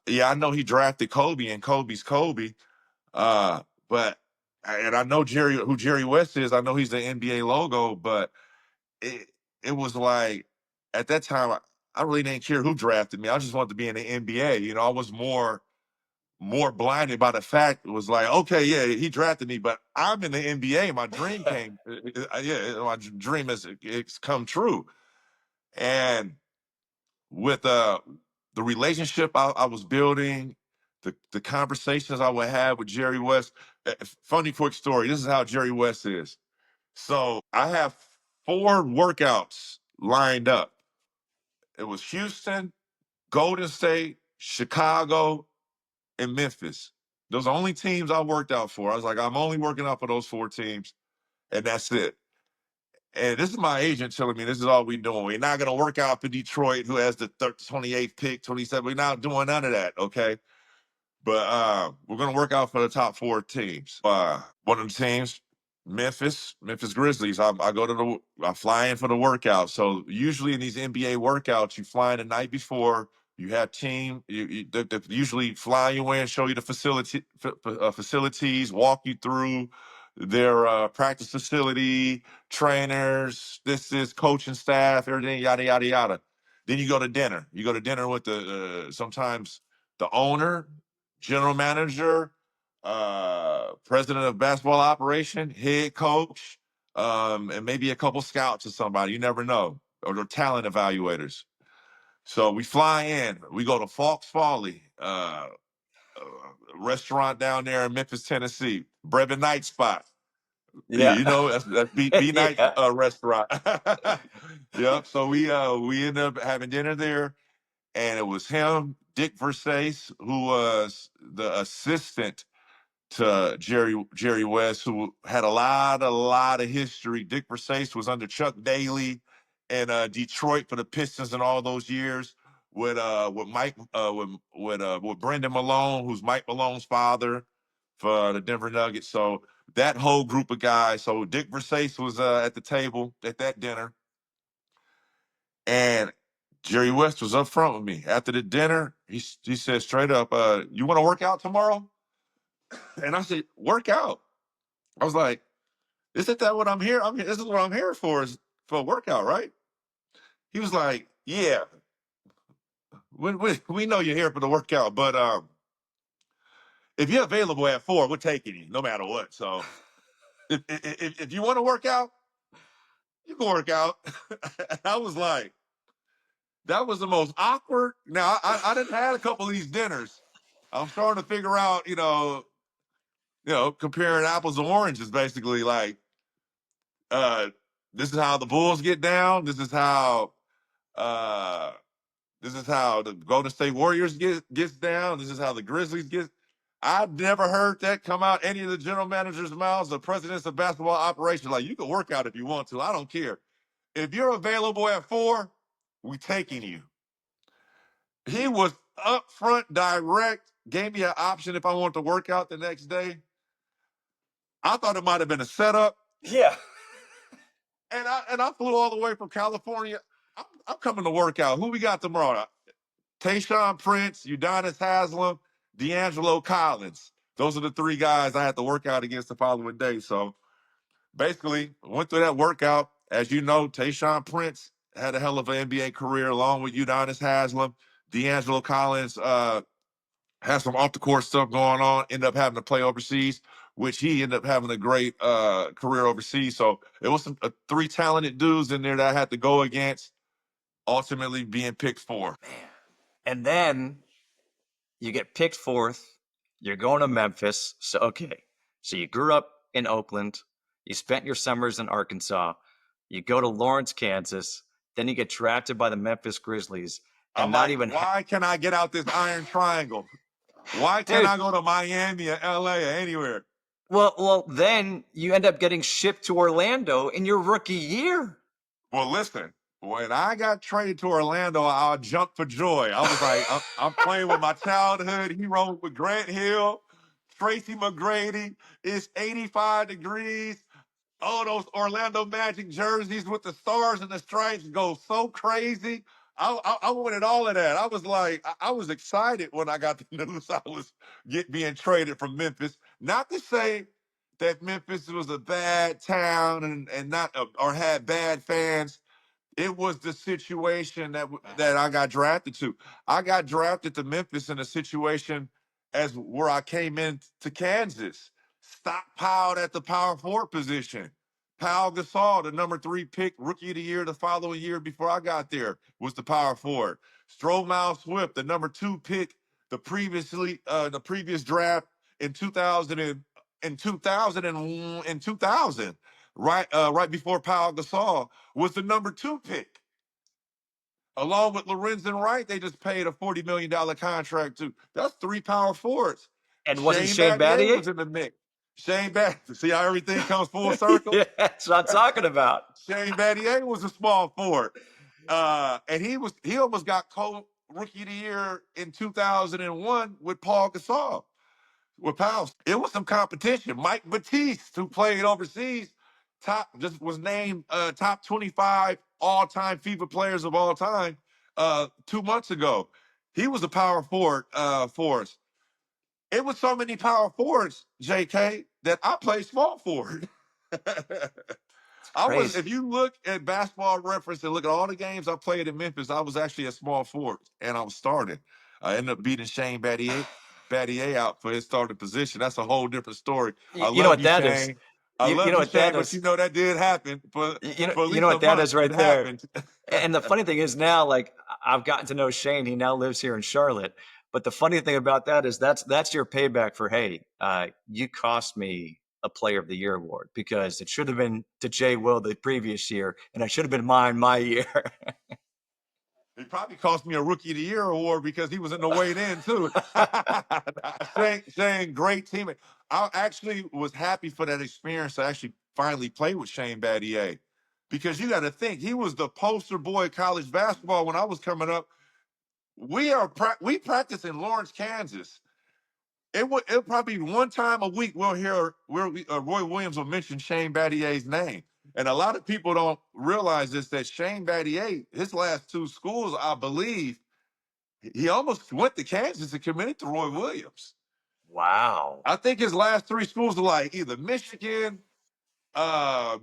Yeah, I know he drafted Kobe, and Kobe's Kobe. But and I know who Jerry West is. I know he's the NBA logo, but it was like at that time I really didn't care who drafted me. I just wanted to be in the NBA. You know, I was more blinded by the fact it was like, okay, yeah, he drafted me, but I'm in the NBA. My dream came, my dream it's come true. And with the relationship I was building, the conversations I would have with Jerry West. Funny quick story. This is how Jerry West is. So I have 4 workouts lined up. It was Houston, Golden State, Chicago, and Memphis. Those are the only teams I worked out for. I was like, I'm only working out for those 4 teams, and that's it. And this is my agent telling me this is all we're doing. We're not going to work out for Detroit, who has the 28th pick, 27th. We're not doing none of that, okay? But we're going to work out for the top 4 teams. One of the teams, Memphis Grizzlies. I fly in for the workout. So usually in these NBA workouts, you fly in the night before. You have team. They usually fly you in, show you the facilities, walk you through their practice facility, trainers. This is coaching staff, everything, yada yada yada. Then you go to dinner. You go to dinner with the sometimes the owner, general manager, president of basketball operation, head coach, and maybe a couple scouts or somebody. You never know, or the talent evaluators. So we fly in. We go to Fox Folly, restaurant down there in Memphis, Tennessee, Brevin Night Spot. Yeah. You know, that's B Night Yeah. restaurant. Yeah. So we ended up having dinner there, and it was him, Dick Versace, who was the assistant to Jerry West, who had a lot of history. Dick Versace was under Chuck Daly in Detroit for the Pistons in all those years with Mike with Brendan Malone, who's Mike Malone's father for the Denver Nuggets. So that whole group of guys. So Dick Versace was at the table at that dinner, and Jerry West was up front with me after the dinner. He said straight up, "You want to work out tomorrow?" And I said, "Work out." I was like, "Isn't that what I'm here? This is what I'm here for, is for a workout, right?" He was like, "Yeah, we know you're here for the workout, but if you're available at 4, we're taking you no matter what. So if you want to work out, you can work out." I was like, that was the most awkward. Now I didn't have a couple of these dinners. I'm starting to figure out, comparing apples to oranges, basically. Like, this is how the Bulls get down. Uh, This is how the Golden State Warriors gets down. This is how the Grizzlies get. I've never heard that come out any of the general managers' mouths, the presidents of basketball operations. Like, you can work out if you want to. I don't care. If you're available at 4, we taking you. He was upfront, direct, gave me an option if I wanted to work out the next day. I thought it might have been a setup. Yeah. And I flew all the way from California. I'm coming to work out. Who we got tomorrow? Tayshaun Prince, Udonis Haslem, D'Angelo Collins. Those are the 3 guys I had to work out against the following day. So basically, went through that workout. As you know, Tayshaun Prince had a hell of an NBA career along with Udonis Haslem. D'Angelo Collins had some off the court stuff going on, ended up having to play overseas, which he ended up having a great career overseas. So it was 3 talented dudes in there that I had to go against, ultimately being picked 4. And then you get picked 4th. You're going to Memphis. So, okay. So you grew up in Oakland. You spent your summers in Arkansas. You go to Lawrence, Kansas. Then you get drafted by the Memphis Grizzlies. And I'm not like, even why can I get out this iron triangle? Why can't I go to Miami or LA or anywhere? Well, then you end up getting shipped to Orlando in your rookie year. Well, listen, when I got traded to Orlando, I jumped for joy. I was like, I'm playing with my childhood hero with Grant Hill, Tracy McGrady. It's 85 degrees. Oh, those Orlando Magic jerseys with the stars and the stripes go so crazy. I wanted all of that. I was like, I was excited when I got the news I was being traded from Memphis. Not to say that Memphis was a bad town and not or had bad fans. It was the situation that I got drafted to. I got drafted to Memphis in a situation as where I came in to Kansas, stockpiled at the power forward position. Pau Gasol, the number 3 pick, rookie of the year the following year before I got there, was the power forward. Stromile Swift, the number 2 pick, the previous draft in 2000 right before Pau Gasol was the number 2 pick. Along with Lorenzen Wright, they just paid a $40 million contract to. That's 3 power forwards. And wasn't Shane Shane Battier Battier? was in the mix. Shane Battier. See how everything comes full circle? Yeah, that's what I'm talking about. Shane Battier was a small forward. And he almost got co-rookie of the year in 2001 with Paul Gasol. With Powell, it was some competition. Mike Batiste, who played overseas, was named top 25 all-time FIBA players of all time 2 months ago. He was a power forward for us. It was so many power forwards, JK, that I played small forward. Crazy. If you look at Basketball Reference and look at all the games I played in Memphis, I was actually a small forward, and I was starting. I ended up beating Shane Battier out for his starting position. That's a whole different story. I You know love what you, that is? Shane. I You love know you, what that Shane, but is? you know that did happen for at You least know a what that month. is right It there. happened. And the funny thing is now, like, I've gotten to know Shane. He now lives here in Charlotte. But the funny thing about that is that's your payback for, hey, you cost me a Player of the Year award, because it should have been to Jay Will the previous year, and it should have been mine my year. He probably cost me a Rookie of the Year award because he was in the weight in too. Shane, great teammate. I actually was happy for that experience to actually finally play with Shane Battier, because you got to think he was the poster boy of college basketball when I was coming up. We practice in Lawrence, Kansas. It'll probably be one time a week we'll hear Roy Williams will mention Shane Battier's name. And a lot of people don't realize this, that Shane Battier, his last two schools, I believe, he almost went to Kansas and committed to Roy Williams. Wow. I think his last three schools were like either Michigan,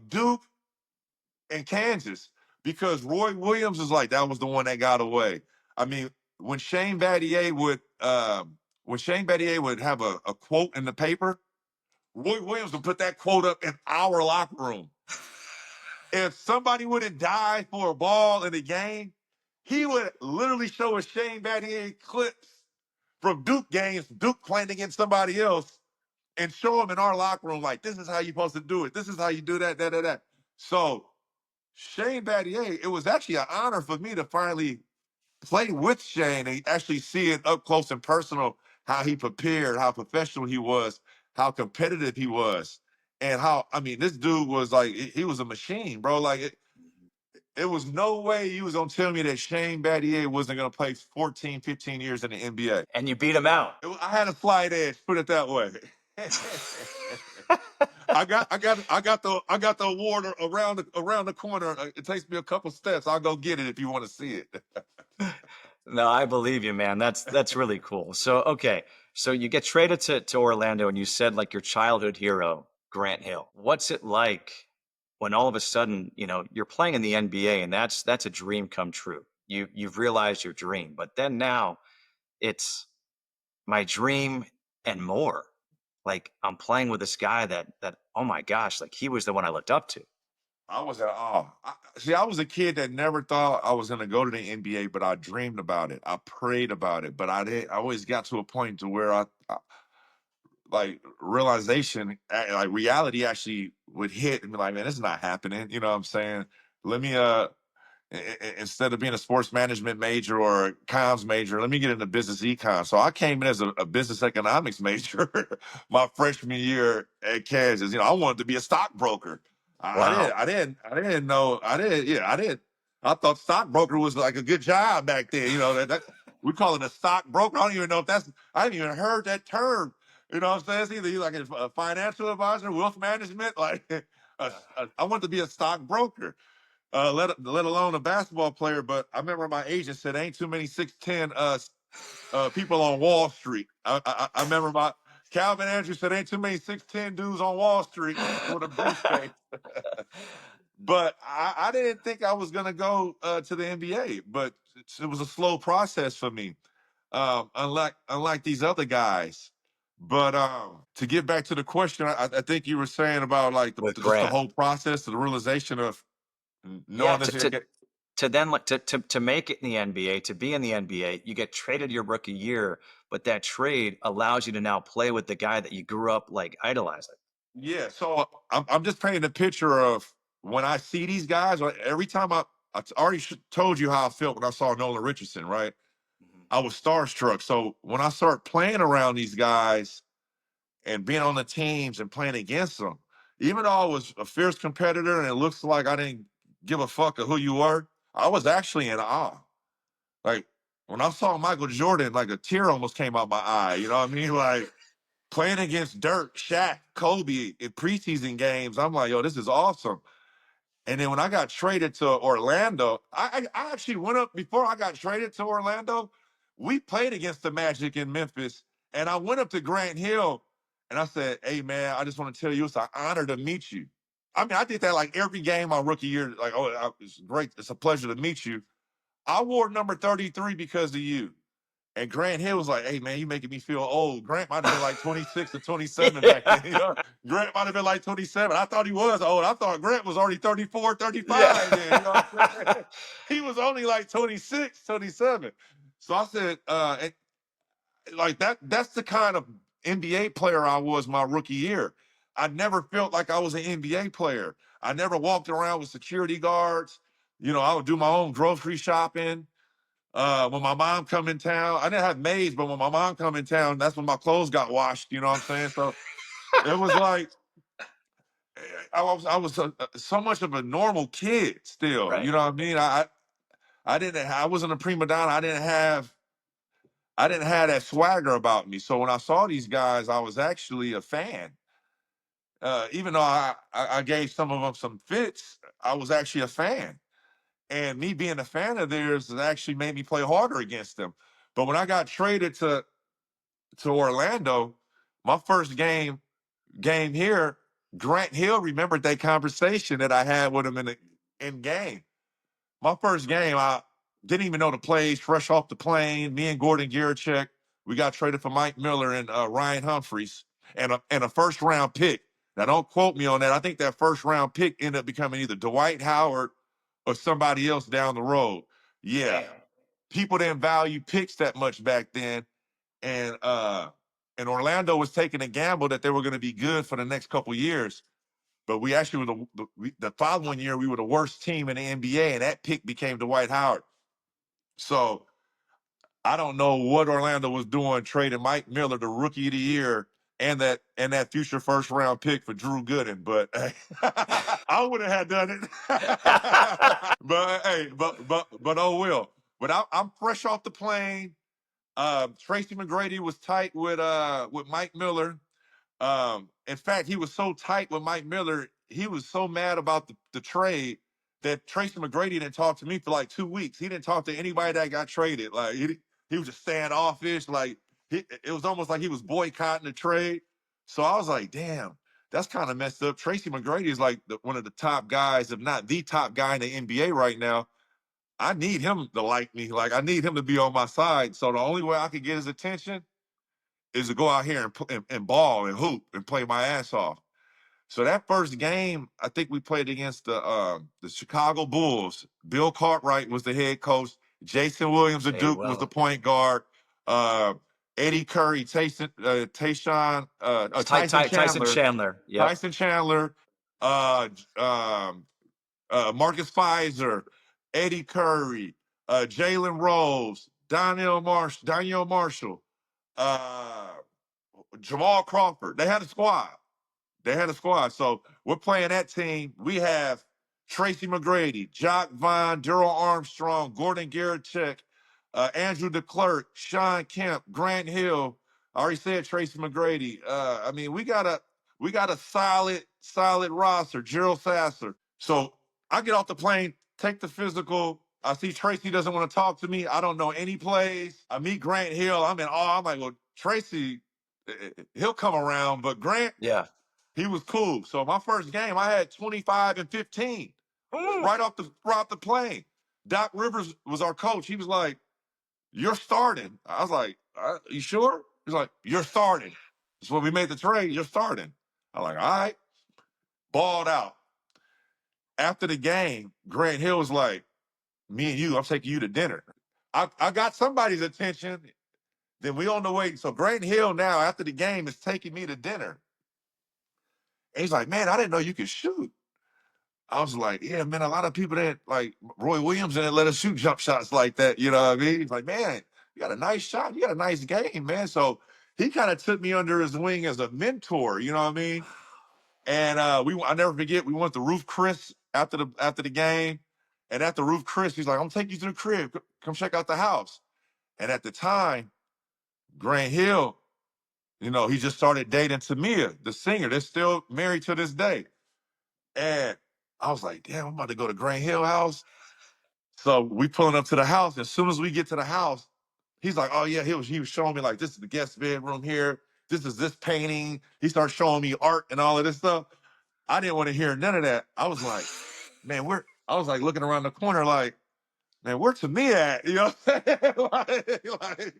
Duke, and Kansas, because Roy Williams is like, that was the one that got away. I mean, when Shane Battier would have a quote in the paper, Roy Williams would put that quote up in our locker room. If somebody would have died for a ball in a game, he would literally show us Shane Battier clips from Duke games, Duke playing against somebody else, and show them in our locker room, like, this is how you're supposed to do it. This is how you do that. So Shane Battier, it was actually an honor for me to finally play with Shane and actually see it up close and personal, how he prepared, how professional he was, how competitive he was. And how, I mean, this dude was like, he was a machine, bro. Like, it was no way he was going to tell me that Shane Battier wasn't going to play 14, 15 years in the NBA. And you beat him out. I had a slight edge, put it that way. I got the award around the corner. It takes me a couple steps. I'll go get it if you want to see it. No, I believe you, man. That's really cool. So, okay. So you get traded to Orlando, and you said like your childhood hero, Grant Hill. What's it like when all of a sudden, you're playing in the NBA, and that's a dream come true. You've realized your dream, but then now it's my dream and more. Like, I'm playing with this guy that oh my gosh, like he was the one I looked up to. I was at awe. I was a kid that never thought I was going to go to the NBA, but I dreamed about it. I prayed about it, but I did. I always got to a point to where I like realization, like reality actually would hit and be like, man, this is not happening. You know what I'm saying? Let me instead of being a sports management major or a comms major, let me get into business econ. So I came in as a business economics major my freshman year at Kansas. I wanted to be a stockbroker. Wow. I didn't know. I didn't. I thought stockbroker was like a good job back then. That we call it a stockbroker. I don't even know if that's. I haven't even heard that term. You know what I'm saying? It's either you like a financial advisor, wealth management. Like I want to be a stockbroker. Let alone a basketball player. But I remember my agent said, "Ain't too many 6'10" people on Wall Street." I remember my Calvin Andrews said, "Ain't too many 6'10" dudes on Wall Street with a briefcase." But I didn't think I was gonna go to the NBA. But it was a slow process for me, unlike these other guys. But to get back to the question, I think you were saying about like With just the Grant. whole process, the realization of Yeah, knowing this. to then like to make it in the NBA, to be in the NBA, you get traded your rookie year, but that trade allows you to now play with the guy that you grew up like idolizing. Yeah, so I'm just painting a picture of when I see these guys. Every time I already told you how I felt when I saw Nolan Richardson, right? Mhm. I was starstruck. So when I start playing around these guys and being on the teams and playing against them, even though I was a fierce competitor and it looks like I didn't give a fuck of who you were, I was actually in awe. Like when I saw Michael Jordan, like a tear almost came out my eye. You know what I mean? Like playing against Dirk, Shaq, Kobe in preseason games, I'm like, yo, this is awesome. And then when I got traded to Orlando, I actually went up before I got traded to Orlando. We played against the Magic in Memphis, and I went up to Grant Hill and I said, "Hey man, I just want to tell you it's an honor to meet you." I mean, I did that like every game my rookie year. Like, it's great. It's a pleasure to meet you. I wore number 33 because of you. And Grant Hill was like, "Hey man, you making me feel old." Grant might have been like 26 or 27 back then. Yeah. Grant might have been like 27. I thought he was old. I thought Grant was already 34, 35 Yeah. then. You know what I'm saying? He was only like 26, 27. So I said, like that's the kind of NBA player I was my rookie year. I never felt like I was an NBA player. I never walked around with security guards. I would do my own grocery shopping. When my mom come in town, I didn't have maids, but when my mom come in town, that's when my clothes got washed. You know what I'm saying? So it was like I was so much of a normal kid still. Right. You know what I mean? I wasn't a prima donna. I didn't have that swagger about me. So when I saw these guys, I was actually a fan. Even though I gave some of them some fits, I was actually a fan. And me being a fan of theirs has actually made me play harder against them. But when I got traded to Orlando, my first game here, Grant Hill remembered that conversation that I had with him in game. My first game, I didn't even know the plays, fresh off the plane. Me and Gordon Garachek, we got traded for Mike Miller and Ryan Humphreys and a first round pick. Now, don't quote me on that. I think that first round pick ended up becoming either Dwight Howard or somebody else down the road. Yeah. Damn. People didn't value picks that much back then. And Orlando was taking a gamble that they were going to be good for the next couple years. But we actually were the following year, we were the worst team in the NBA, and that pick became Dwight Howard. So I don't know what Orlando was doing trading Mike Miller, the rookie of the year, and that future first round pick for Drew Gooden, but I would have done it. But hey, but oh well. But I'm fresh off the plane. Tracy McGrady was tight with Mike Miller. In fact, he was so tight with Mike Miller, he was so mad about the trade that Tracy McGrady didn't talk to me for like 2 weeks. He didn't talk to anybody that got traded. Like he was just standoffish. Like it was almost like he was boycotting the trade. So I was like, damn, that's kind of messed up. Tracy McGrady is like one of the top guys, if not the top guy in the NBA right now. I need him to like me. Like I need him to be on my side. So the only way I could get his attention is to go out here and ball and hoop and play my ass off. So that first game, I think we played against the Chicago Bulls. Bill Cartwright was the head coach. Jason Williams of Duke was the point guard. Eddie Curry, Tyson Tyson Chandler, Chandler. Yep. Tyson Chandler, uh, um, Marcus Fizer, Eddie Curry, Jalen Rose, Daniel Marshall, uh, Jamal Crawford. They had a squad. So we're playing that team. We have Tracy McGrady, Jock Vaughn, Daryl Armstrong, Gordon Garachek, Andrew DeClerc, Sean Kemp, Grant Hill. I already said Tracy McGrady. I mean, we got a solid roster. Gerald Sasser. So I get off the plane, take the physical. I see Tracy doesn't want to talk to me. I don't know any plays. I meet Grant Hill. I'm in awe. I'm like, well, Tracy, he'll come around, but Grant, Yeah. he was cool. So my first game, I had 25 and 15 right off the plane. Doc Rivers was our coach. He was like, "You're starting." I was like, "You sure?" He's like, "You're starting." So when we made the trade, you're starting. I'm like, "All right." Balled out. After the game, Grant Hill was like, "Me and you, I'm taking you to dinner." I got somebody's attention. Then we on the way. So Grant Hill now, after the game, is taking me to dinner. And he's like, "Man, I didn't know you could shoot." I was like, yeah, man, a lot of people that like Roy Williams didn't let us shoot jump shots like that. You know what I mean? He's like, man, you got a nice shot. You got a nice game, man. So he kind of took me under his wing as a mentor. You know what I mean? And I never forget, we went to Ruth Chris after the game. And after Ruth Chris, he's like, I'm gonna take you to the crib. Come check out the house. And at the time, Grant Hill, he just started dating Tamia, the singer. They're still married to this day. And I was like, damn, I'm about to go to Grant Hill house. So we pulling up to the house. As soon as we get to the house, he's like, oh yeah, he was showing me like, this is the guest bedroom here. This is this painting. He started showing me art and all of this stuff. I didn't want to hear none of that. I was like, man, I was like looking around the corner like, man, where Tamia at? You know what I'm saying?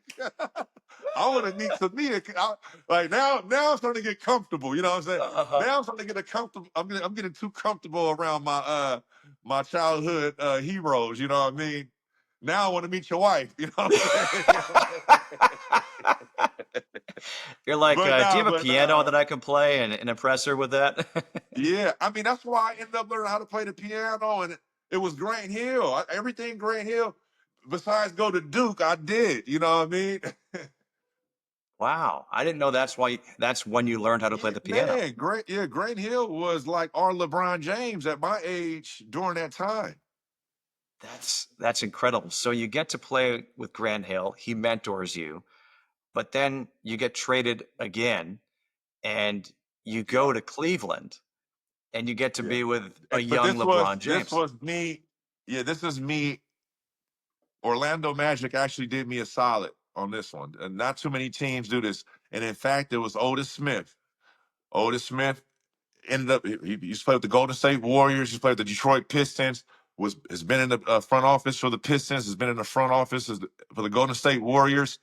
I want to meet Tamia. Like now I'm starting to get comfortable. You know what I'm saying? Now I'm starting to get comfortable. I'm getting too comfortable around my childhood heroes. You know what I mean? Now I want to meet your wife. You know what I'm saying? You're like, do you have a piano that I can play and impress her with that? Yeah, I mean that's why I ended up learning how to play the piano, and it was Grant Hill. Everything Grant Hill. besides go to Duke, I did. You know what I mean? Wow. I didn't know that's when you learned how to play the piano. Man, Grant Hill was like our LeBron James at my age during that time. That's incredible. So you get to play with Grant Hill. He mentors you, but then you get traded again and you go to Cleveland and you get to be with a But young LeBron this James. was me. Yeah, this is me. Orlando Magic actually did me a solid on this one. And not too many teams do this. And in fact, it was Otis Smith. Otis Smith ended up he used to play with the Golden State Warriors. He played with the Detroit Pistons. Has been in the front office for the Pistons. Has been in the front office for the Golden State Warriors.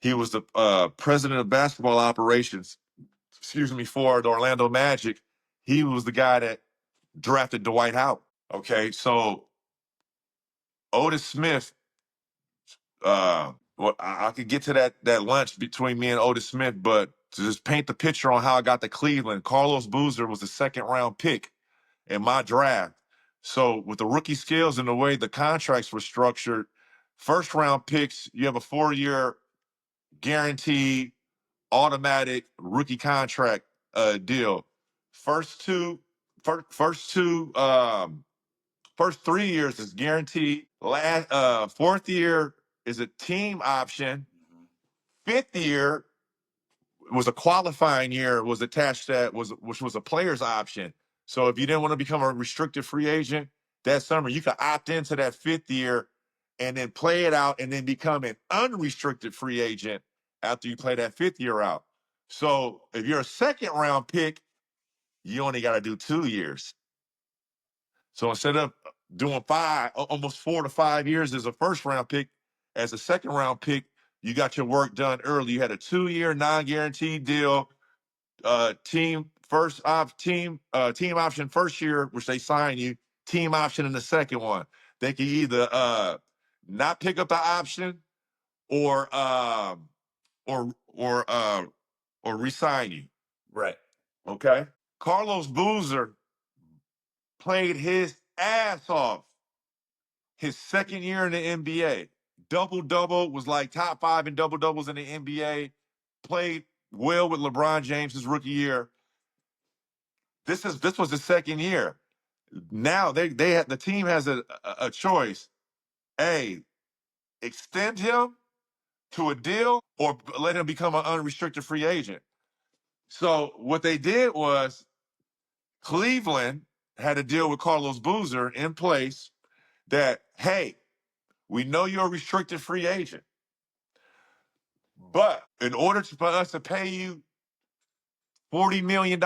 He was the president of basketball operations. Excuse me, for the Orlando Magic. He was the guy that drafted Dwight Howard. Okay, so Otis Smith. Well, I could get to that lunch between me and Otis Smith, but to just paint the picture on how I got to Cleveland, Carlos Boozer was the second round pick in my draft. So with the rookie skills and the way the contracts were structured, first round picks, you have a 4-year guaranteed automatic rookie contract deal. First two, first two, first 3 years is guaranteed. Fourth year is a team option. Fifth year was a qualifying year, was attached to that, which was a player's option. So if you didn't want to become a restricted free agent that summer, you could opt into that fifth year and then play it out and then become an unrestricted free agent after you play that fifth year out. So if you're a second round pick, you only got to do 2 years. So instead of doing almost 4 to 5 years as a first round pick, as a second round pick, you got your work done early. You had a 2-year non-guaranteed deal, team option first year, which they sign you, team option in the second one. They can either not pick up the option or or or uh, or resign you. Right. Okay. Carlos Boozer played his ass off his second year in the NBA. Double-double, was like top 5 in double-doubles in the NBA. Played well with LeBron James his rookie year. This was the second year. Now the team has a choice. A, extend him to a deal or let him become an unrestricted free agent. So what they did was Cleveland had a deal with Carlos Boozer in place that, hey, we know you're a restricted free agent, but in order for us to pay you $40 million,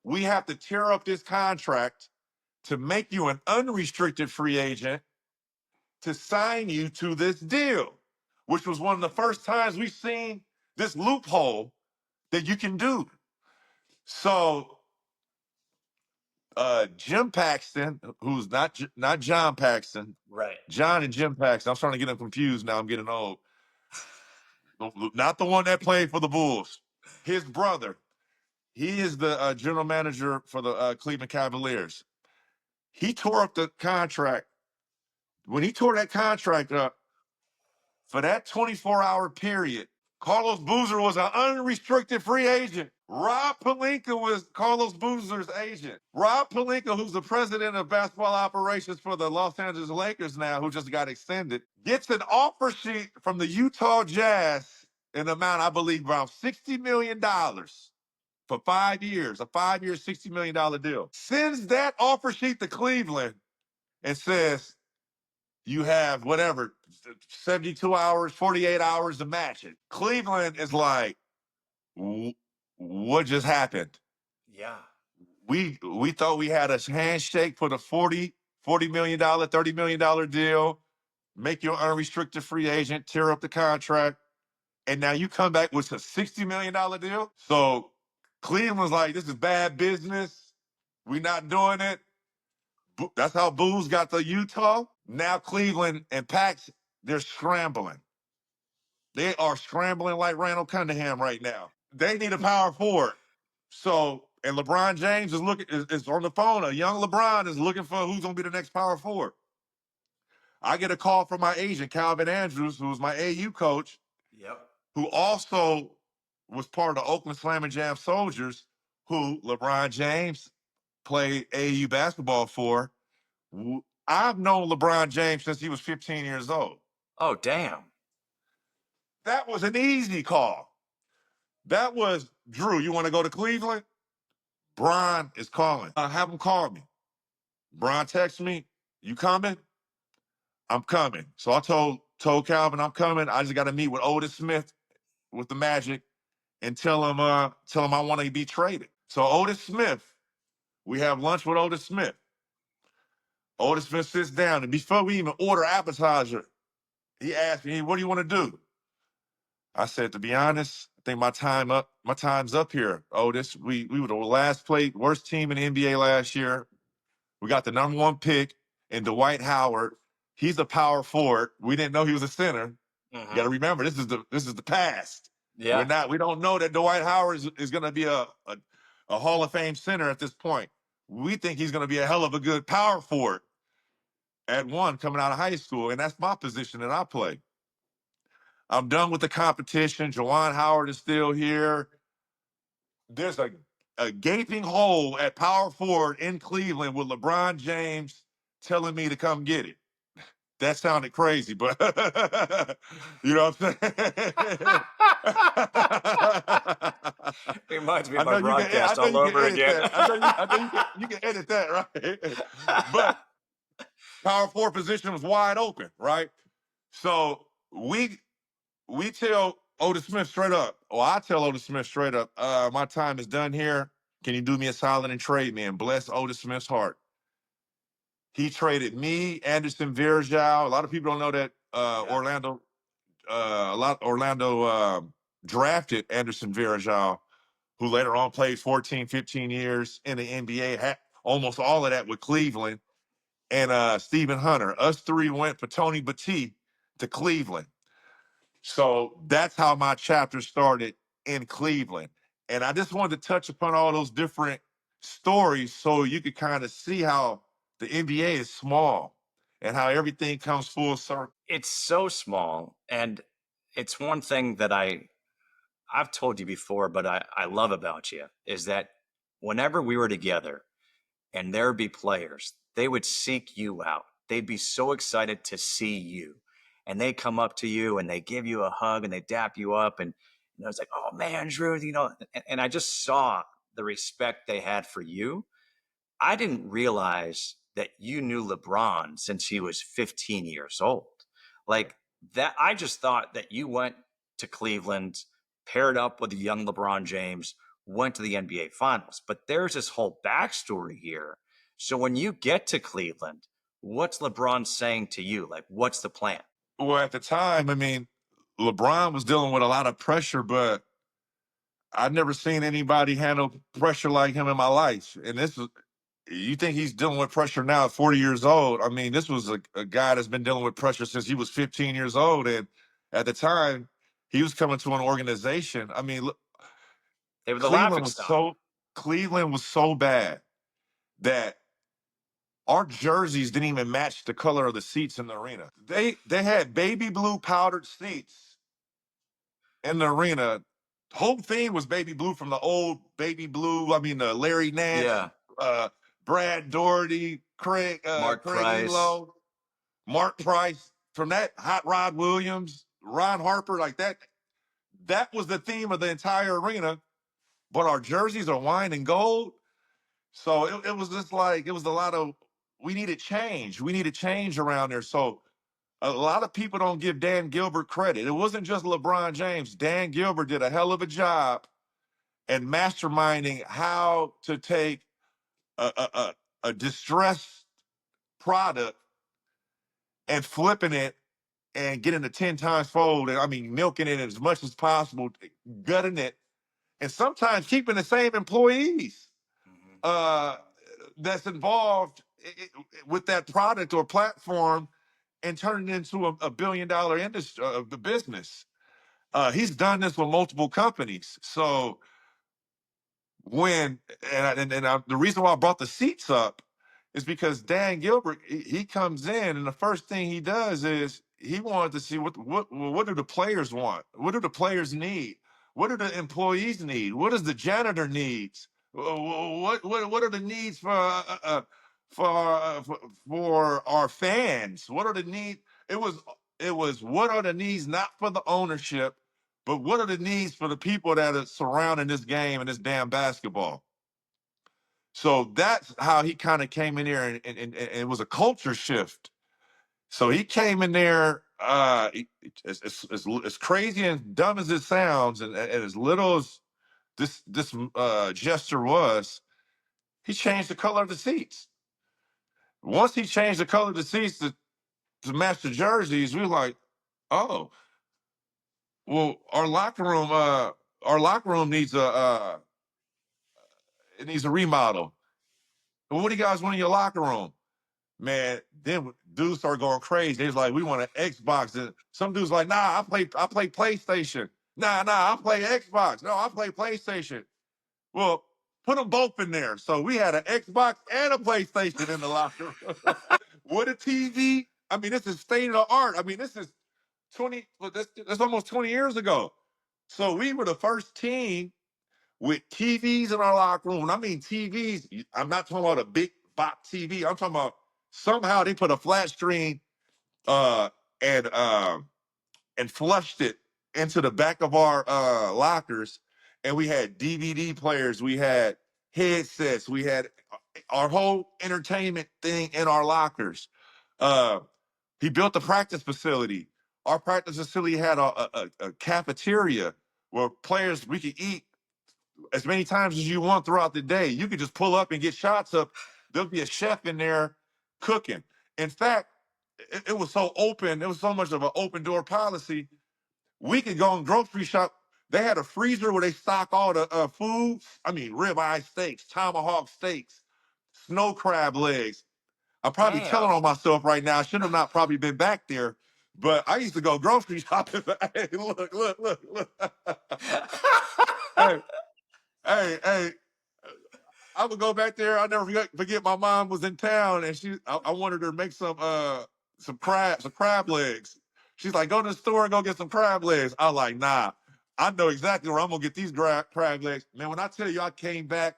we have to tear up this contract to make you an unrestricted free agent to sign you to this deal, which was one of the first times we've seen this loophole that you can do. So Jim Paxton, who's not John Paxton, Right. John and Jim Paxton. I'm starting to get them confused now. I'm getting old. Not the one that played for the Bulls. His brother. He is the general manager for the Cleveland Cavaliers. He tore up the contract. When he tore that contract up, for that 24-hour period, Carlos Boozer was an unrestricted free agent. Rob Pelinka was Carlos Boozer's agent. Rob Pelinka, who's the president of basketball operations for the Los Angeles Lakers now, who just got extended, gets an offer sheet from the Utah Jazz in amount, I believe, around $60 million for 5 years, a 5-year, $60 million deal. Sends that offer sheet to Cleveland and says, you have whatever, 72 hours, 48 hours to match it. Cleveland is like, what just happened? Yeah. We thought we had a handshake for the $40 million, $30 million deal, make you an unrestricted free agent, tear up the contract, and now you come back with a $60 million deal? So Cleveland's like, this is bad business. We're not doing it. That's how Booz got to Utah. Now Cleveland and Pax, they're scrambling. They are scrambling like Randall Cunningham right now. They need a power forward. So, and LeBron James is on the phone. A young LeBron is looking for who's going to be the next power forward. I get a call from my agent, Calvin Andrews, who was my AU coach, Yep. who also was part of the Oakland Slam and Jam Soldiers, who LeBron James played AU basketball for. I've known LeBron James since he was 15 years old. Oh, damn. That was an easy call. That was, Drew, you want to go to Cleveland? Bron is calling. Have him call me. Bron texts me, you coming? I'm coming. So I told Calvin I'm coming. I just got to meet with Otis Smith with the Magic and tell him I want to be traded. So Otis Smith, we have lunch with Otis Smith. Otis Smith sits down, and before we even order appetizer, he asked me, "What do you want to do?" I said, "To be honest, I think my time's up here, Otis. We were the last place, worst team in the NBA last year. We got the number 1 pick in Dwight Howard. He's a power forward. We didn't know he was a center. Mm-hmm. You got to remember, this is the past. Yeah. We don't know that Dwight Howard is going to be a Hall of Fame center at this point. We think he's going to be a hell of a good power forward at 1 coming out of high school, and that's my position that I play. I'm done with the competition. Juwan Howard is still here. There's a gaping hole at power forward in Cleveland with LeBron James telling me to come get it. That sounded crazy, but you know what I'm saying? Reminds me of my broadcast all over again. I know you can edit that, right? But power forward position was wide open, right? So we tell Otis Smith straight up, or I tell Otis Smith straight up, my time is done here. Can you do me a solid and trade me? And bless Otis Smith's heart. He traded me, Anderson Varejao. A lot of people don't know that Orlando drafted Anderson Varejao, who later on played 14, 15 years in the NBA, had almost all of that with Cleveland, and Stephen Hunter. Us 3 went for Tony Battie to Cleveland. So that's how my chapter started in Cleveland. And I just wanted to touch upon all those different stories so you could kind of see how the NBA is small and how everything comes full circle. It's so small. And it's one thing that I've told you before, but I love about you is that whenever we were together and there'd be players, they would seek you out. They'd be so excited to see you. And they come up to you and they give you a hug and they dap you up. And it's like, oh man, Drew, and I just saw the respect they had for you. I didn't realize that you knew LeBron since he was 15 years old. Like that, I just thought that you went to Cleveland, paired up with the young LeBron James, went to the NBA Finals. But there's this whole backstory here. So when you get to Cleveland, what's LeBron saying to you? Like, what's the plan? Well, at the time, I mean, LeBron was dealing with a lot of pressure, but I've never seen anybody handle pressure like him in my life. And this was, you think he's dealing with pressure now at 40 years old. I mean, this was a guy that's been dealing with pressure since he was 15 years old. And at the time, he was coming to an organization. I mean, look, They were the laughing stock. Cleveland was so bad that our jerseys didn't even match the color of the seats in the arena. They had baby blue powdered seats in the arena. The whole thing was baby blue from the old baby blue. I mean, Larry Nance, Brad Doherty, Craig Price. Elo, Mark Price, from that, Hot Rod Williams, Ron Harper, like that. That was the theme of the entire arena. But our jerseys are wine and gold. So it was just like, it was a lot of, we needed change. We needed change around there. So a lot of people don't give Dan Gilbert credit. It wasn't just LeBron James. Dan Gilbert did a hell of a job in masterminding how to take a distressed product and flipping it and getting it 10 times fold. And I mean, milking it as much as possible, gutting it, and sometimes keeping the same employees that's involved with that product or platform and turning it into a billion-dollar industry, business. He's done this with multiple companies. So the reason why I brought the seats up is because Dan Gilbert, he comes in and the first thing he does is he wanted to see what do the players want? What do the players need? What do the employees need? What does the janitor needs? What are the needs for our fans? What are the needs? It was what are the needs not for the ownership, but what are the needs for the people that are surrounding this game and this damn basketball? So that's how he kind of came in there, and it was a culture shift. So he came in there, as crazy and dumb as it sounds, and as little as this gesture was, he changed the color of the seats. Once he changed the color of the seats to match the jerseys, we were like, oh, well, our locker room needs it needs a remodel. Well, what do you guys want in your locker room? Man, then dudes start going crazy. They was like, we want an Xbox. And some dudes like, nah, I play PlayStation. Nah, I play Xbox. No, I play PlayStation. Well, put them both in there. So we had an Xbox and a PlayStation in the locker room. With a TV. I mean, this is state of the art. I mean, this is 20, that's almost 20 years ago. So we were the first team with TVs in our locker room. When I mean TVs, I'm not talking about a big box TV. I'm talking about somehow they put a flat screen uh, and flushed it into the back of our lockers, and we had DVD players, we had headsets, we had our whole entertainment thing in our lockers. Uh, he built a practice facility. Our practice facility had a cafeteria where players we could eat as many times as you want throughout the day. You could just pull up and get shots up. There'll be a chef in there cooking. In fact, it was so open. It was so much of an open door policy. We could go and grocery shop. They had a freezer where they stock all the food. I mean, ribeye steaks, tomahawk steaks, snow crab legs. I'm probably telling Damn. on myself right now. I should have not probably been back there. But I used to go grocery shopping. Hey, look. Hey, hey. I would go back there. I'll never forget my mom was in town and I wanted her to make some crab legs. She's like, go to the store and go get some crab legs. I was like, nah, I know exactly where I'm gonna get these crab legs. Man, when I tell you I came back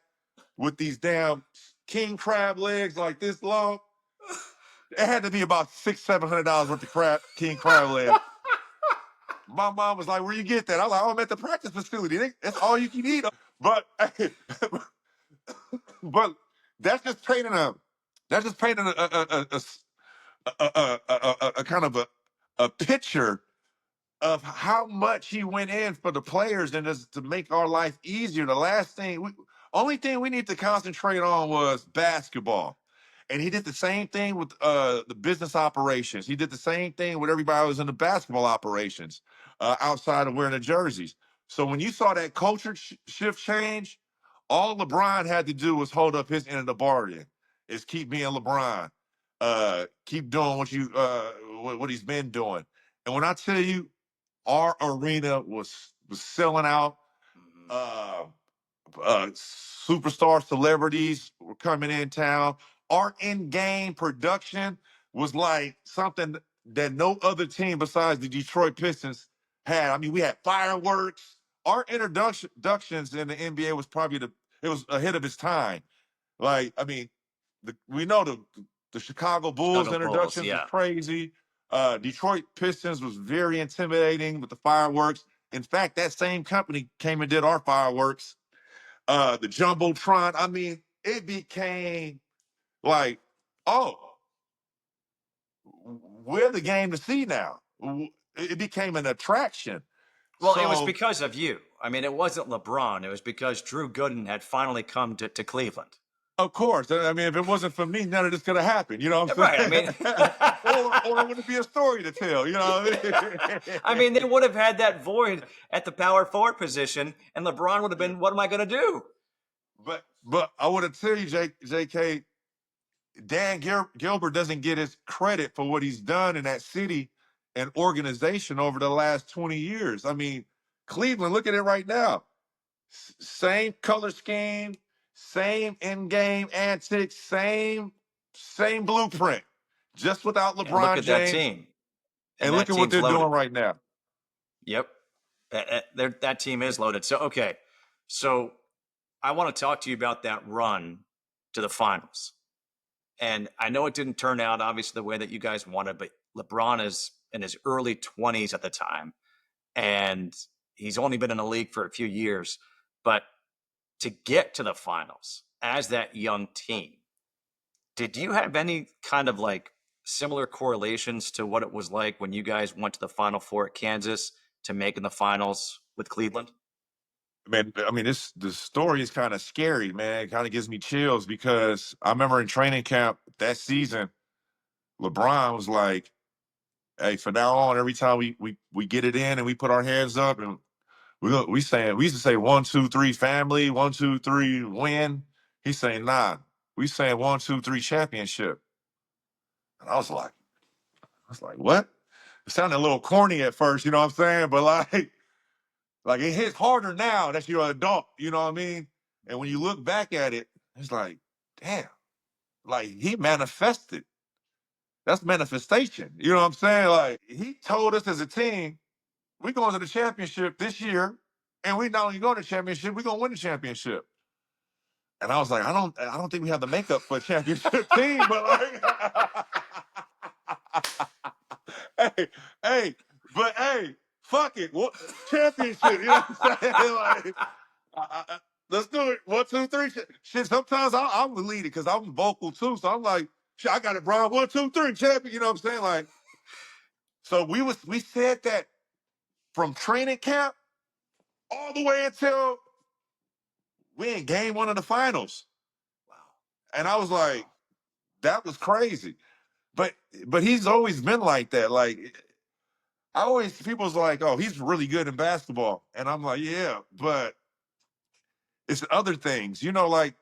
with these damn king crab legs like this long, it had to be about $600-700 worth of king crab legs. My mom was like, where you get that? I was like, oh, I'm at the practice facility. That's all you can eat. But but that's just painting a kind of a picture of how much he went in for the players and just to make our life easier. Only thing we need to concentrate on was basketball. And he did the same thing with the business operations. He did the same thing with everybody who was in the basketball operations outside of wearing the jerseys. So when you saw that culture shift change, all LeBron had to do was hold up his end of the bargain. Is keep being LeBron, keep doing what he's been doing. And when I tell you, our arena was selling out. Superstar celebrities were coming in town. Our in-game production was like something that no other team besides the Detroit Pistons had. I mean, we had fireworks. Our introductions in the NBA was it was ahead of its time. Like, I mean, we know the Chicago Bulls Chicago Bulls, introductions was yeah. crazy. Detroit Pistons was very intimidating with the fireworks. In fact, that same company came and did our fireworks. The Jumbotron. I mean, it became like, oh, we're the game to see now. It became an attraction. Well, it was So, because of you. I mean, it wasn't LeBron. It was because Drew Gooden had finally come to Cleveland. of course, I mean, if it wasn't for me, none of this could have happened. You know what I'm Right. I saying? mean, or it wouldn't be a story to tell. You know what I mean? I mean, they would have had that void at the power forward position, and LeBron would have been, what am I going to do? But I want to tell you, JK, Dan Gilbert doesn't get his credit for what he's done in that city and organization over the last 20 years. I mean, Cleveland, look at it right now. Same color scheme, same in-game antics, same Same blueprint, just without And look LeBron at that James. team. And And look that at what team's they're loaded. doing right now. Yep. That team is loaded. So, okay. So I want to talk to you about that run to the finals. And I know it didn't turn out, obviously, the way that you guys wanted, but LeBron is in his early 20s at the time. And he's only been in the league for a few years. But to get to the finals as that young team, did you have any kind of like similar correlations to what it was like when you guys went to the Final Four at Kansas to making the finals with Cleveland? Man, I mean, the story is kind of scary, man. It kind of gives me chills because I remember in training camp that season, LeBron was like, "Hey, from now on, every time we get it in and we put our hands up and we used to say 1, 2, 3 family, 1, 2, 3 win." He's saying, "Nah, we saying 1, 2, 3 championship." And I was like, what? It sounded a little corny at first, you know what I'm saying? But like it hits harder now that you're an adult, you know what I mean? And when you look back at it, it's like, damn, like he manifested. That's manifestation. You know what I'm saying? Like he told us as a team, we're going to the championship this year, and we not only going to the championship, we're gonna win the championship. And I was like, I don't think we have the makeup for a championship team, but like hey, hey, but hey, fuck it. What championship? You know what I'm saying? Like, let's do it. 1, 2, 3. Shit, sometimes I'm the leader because I'm vocal too. So I'm like, shit, I got it, Brian. 1, 2, 3, champion. You know what I'm saying? Like, so we said that from training camp all the way until we in game 1 of the finals. Wow. And I was like, that was crazy. But he's always been like that. Like people's like, oh, he's really good in basketball. And I'm like, yeah, but it's other things, like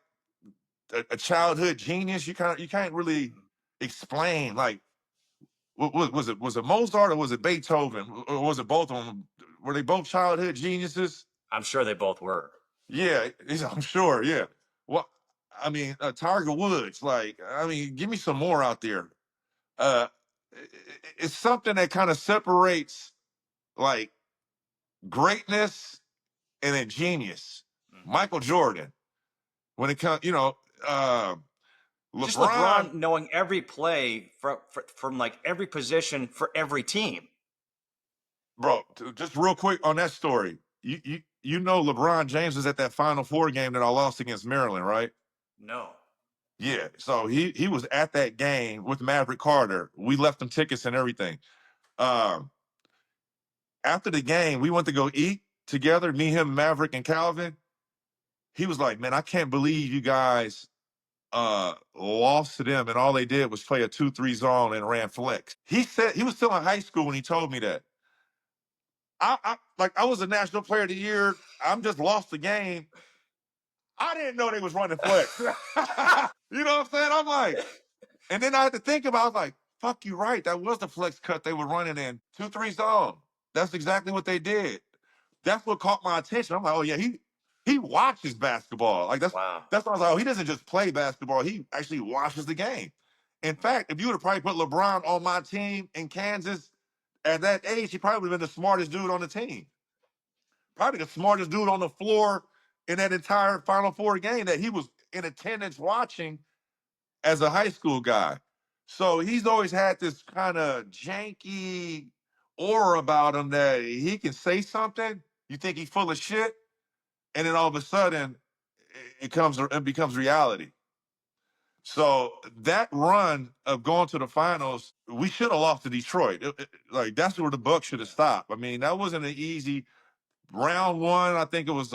a childhood genius. You can't really explain. Like, what was it Mozart or was it Beethoven or was it both of them? Were they both childhood geniuses? I'm sure they both were. Yeah, I'm sure. Yeah. Well, I mean, Tiger Woods. Like, I mean, give me some more out there. Uh, it's something that kind of separates like greatness and then genius. Michael Jordan, when it comes, Just LeBron, LeBron knowing every play from like every position for every team. bro. Just real quick on that story, you know LeBron James was at that Final Four game that I lost against Maryland, right? No. Yeah. So he was at that game with Maverick Carter. We left him tickets and everything. Um, After the game, we went to go eat together. Me, him, Maverick, and Calvin. He was like, "Man, I can't believe you guys lost to them, and all they did was play a 2-3 zone and ran flex." He said he was still in high school when he told me that. I was a national player of the year. I'm just lost the game. I didn't know they was running flex. You know what I'm saying? I'm like, and then I had to think about. I was like, "Fuck you, right? That was the flex cut they were running in 2-3 zone. That's exactly what they did." That's what caught my attention. I'm like, "Oh yeah, he watches basketball. Like Wow. that's what I was like. Oh, he doesn't just play basketball. He actually watches the game." In fact, if you would have probably put LeBron on my team in Kansas at that age, he probably would have been the smartest dude on the team. Probably the smartest dude on the floor in that entire Final Four game that he was in attendance watching as a high school guy. So he's always had this kind of janky aura about him that he can say something, you think he's full of shit, and then all of a sudden it becomes reality. So that run of going to the finals, we should have lost to Detroit. Like that's where the buck should have stopped. I mean, that wasn't an easy round 1. I think it was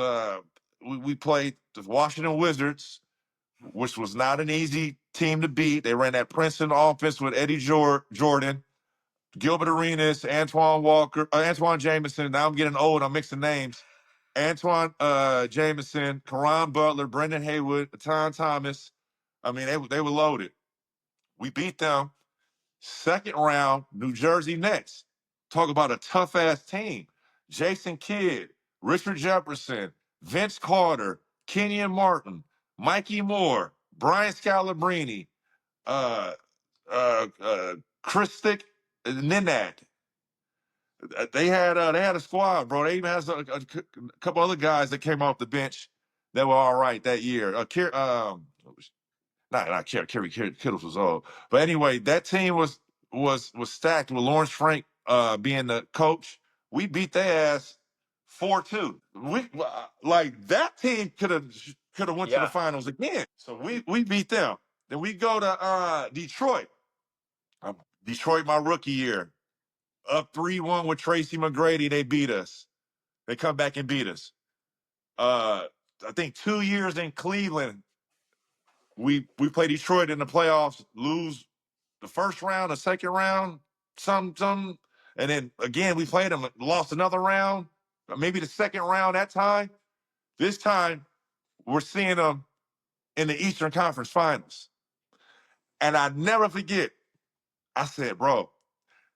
we played the Washington Wizards, which was not an easy team to beat. They ran that Princeton offense with Eddie Jordan, Gilbert Arenas, Antoine Jameson. Now I'm getting old. I'm mixing names. Antoine Jameson, Karan Butler, Brendan Haywood, Tom Thomas. I mean, they were loaded. We beat them. Second round, New Jersey Nets. Talk about a tough ass team. Jason Kidd, Richard Jefferson, Vince Carter, Kenyon Martin, Mikey Moore, Brian Scalabrine, uh, Christic, Ninad. They had a squad, bro. They even had a couple other guys that came off the bench that were all right that year. Not Kerry Kittles was old, but anyway, that team was stacked with Lawrence Frank being the coach. We beat their ass 4-2. We like that team could have went to the Yeah. finals again. So we beat them. Then we go to Detroit. Detroit, my rookie year, up 3-1 with Tracy McGrady. They beat us. They come back and beat us. I think 2 years in Cleveland, we play Detroit in the playoffs, lose the first round, the second round, some, and then again we played them, lost another round, maybe the second round that time. This time we're seeing them in the Eastern Conference Finals, and I never forget. I said, bro,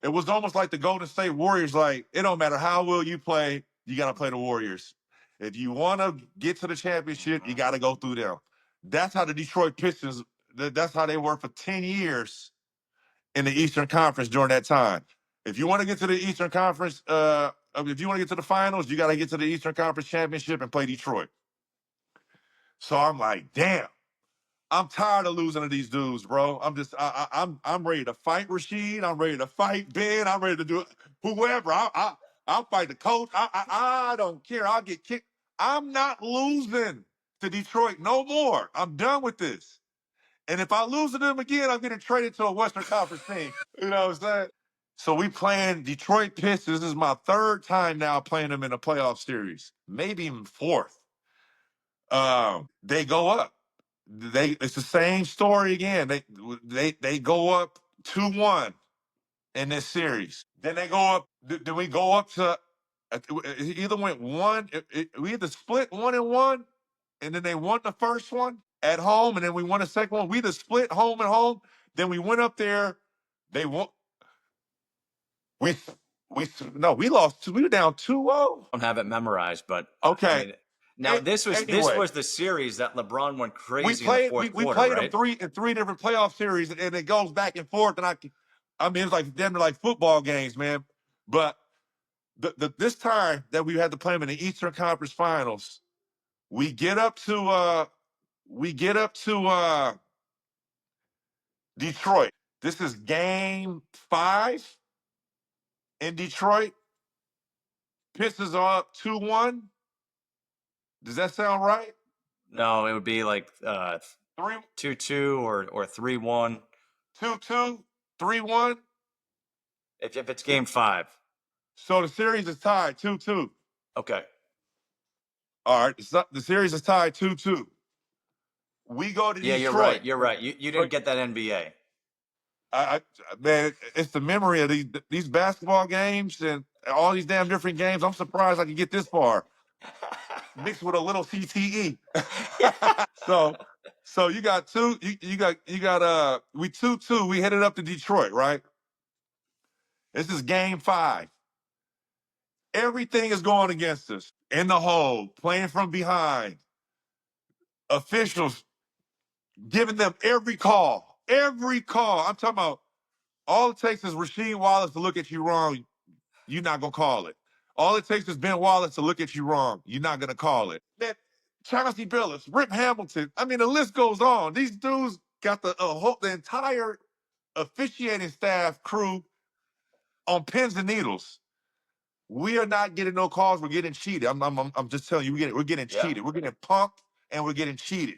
it was almost like the Golden State Warriors. Like, it don't matter how well you play, you got to play the Warriors. If you want to get to the championship, you got to go through them. That's how the Detroit Pistons, that's how they were for 10 years in the Eastern Conference during that time. If you want to get to the Eastern Conference, if you want to get to the finals, you got to get to the Eastern Conference Championship and play Detroit. So I'm like, damn. I'm tired of losing to these dudes, bro. I'm ready to fight Rasheed. I'm ready to fight Ben. I'm ready to do whoever. I'll fight the coach. I don't care. I'll get kicked. I'm not losing to Detroit no more. I'm done with this. And if I lose to them again, I'm getting traded to a Western Conference team. You know what I'm saying? So we playing Detroit Pistons. This is my third time now playing them in a playoff series, maybe even fourth. They go up. It's the same story again. They go up 2-1 in this series. Then they go up. Then we go up to it either went one. We either split 1-1, and then they won the first one at home, and then we won the second one. We either split home and home. Then we went up there. They won. We we no, we lost. We were down 2-0. I don't have it memorized, but Okay. I mean, now this Anyway. was the series that LeBron went We crazy in the played fourth we quarter, played right? them in three different playoff series, and it goes back and forth. And I mean, it's like them like football games, man. But this time that we had to play them in the Eastern Conference Finals, we get up to Detroit. This is game 5 in Detroit. Pistons are up 2-1. Does that sound right? No, it would be like 2-2 or 3-1. 2-2, 3-1. If it's game 5. So the series is tied 2-2. Okay. All right. The series is tied 2-2. We go to Yeah, Detroit. you're right. You didn't get that NBA. Man, it's the memory of these basketball games and all these damn different games. I'm surprised I could get this far, mixed with a little CTE. So you got two. You got we 2-2. We headed up to Detroit, right? This is game 5. Everything is going against us. In the hole, playing from behind. Officials giving them every call. Every call. I'm talking about all it takes is Rasheed Wallace to look at you wrong. You're not going to call it. All it takes is Ben Wallace to look at you wrong. You're not going to call it. Man, Chauncey Billups, Rip Hamilton. I mean, the list goes on. These dudes got the entire officiating staff crew on pins and needles. We are not getting no calls. We're getting cheated. I'm just telling you, we're getting cheated. We're getting punked and we're getting cheated.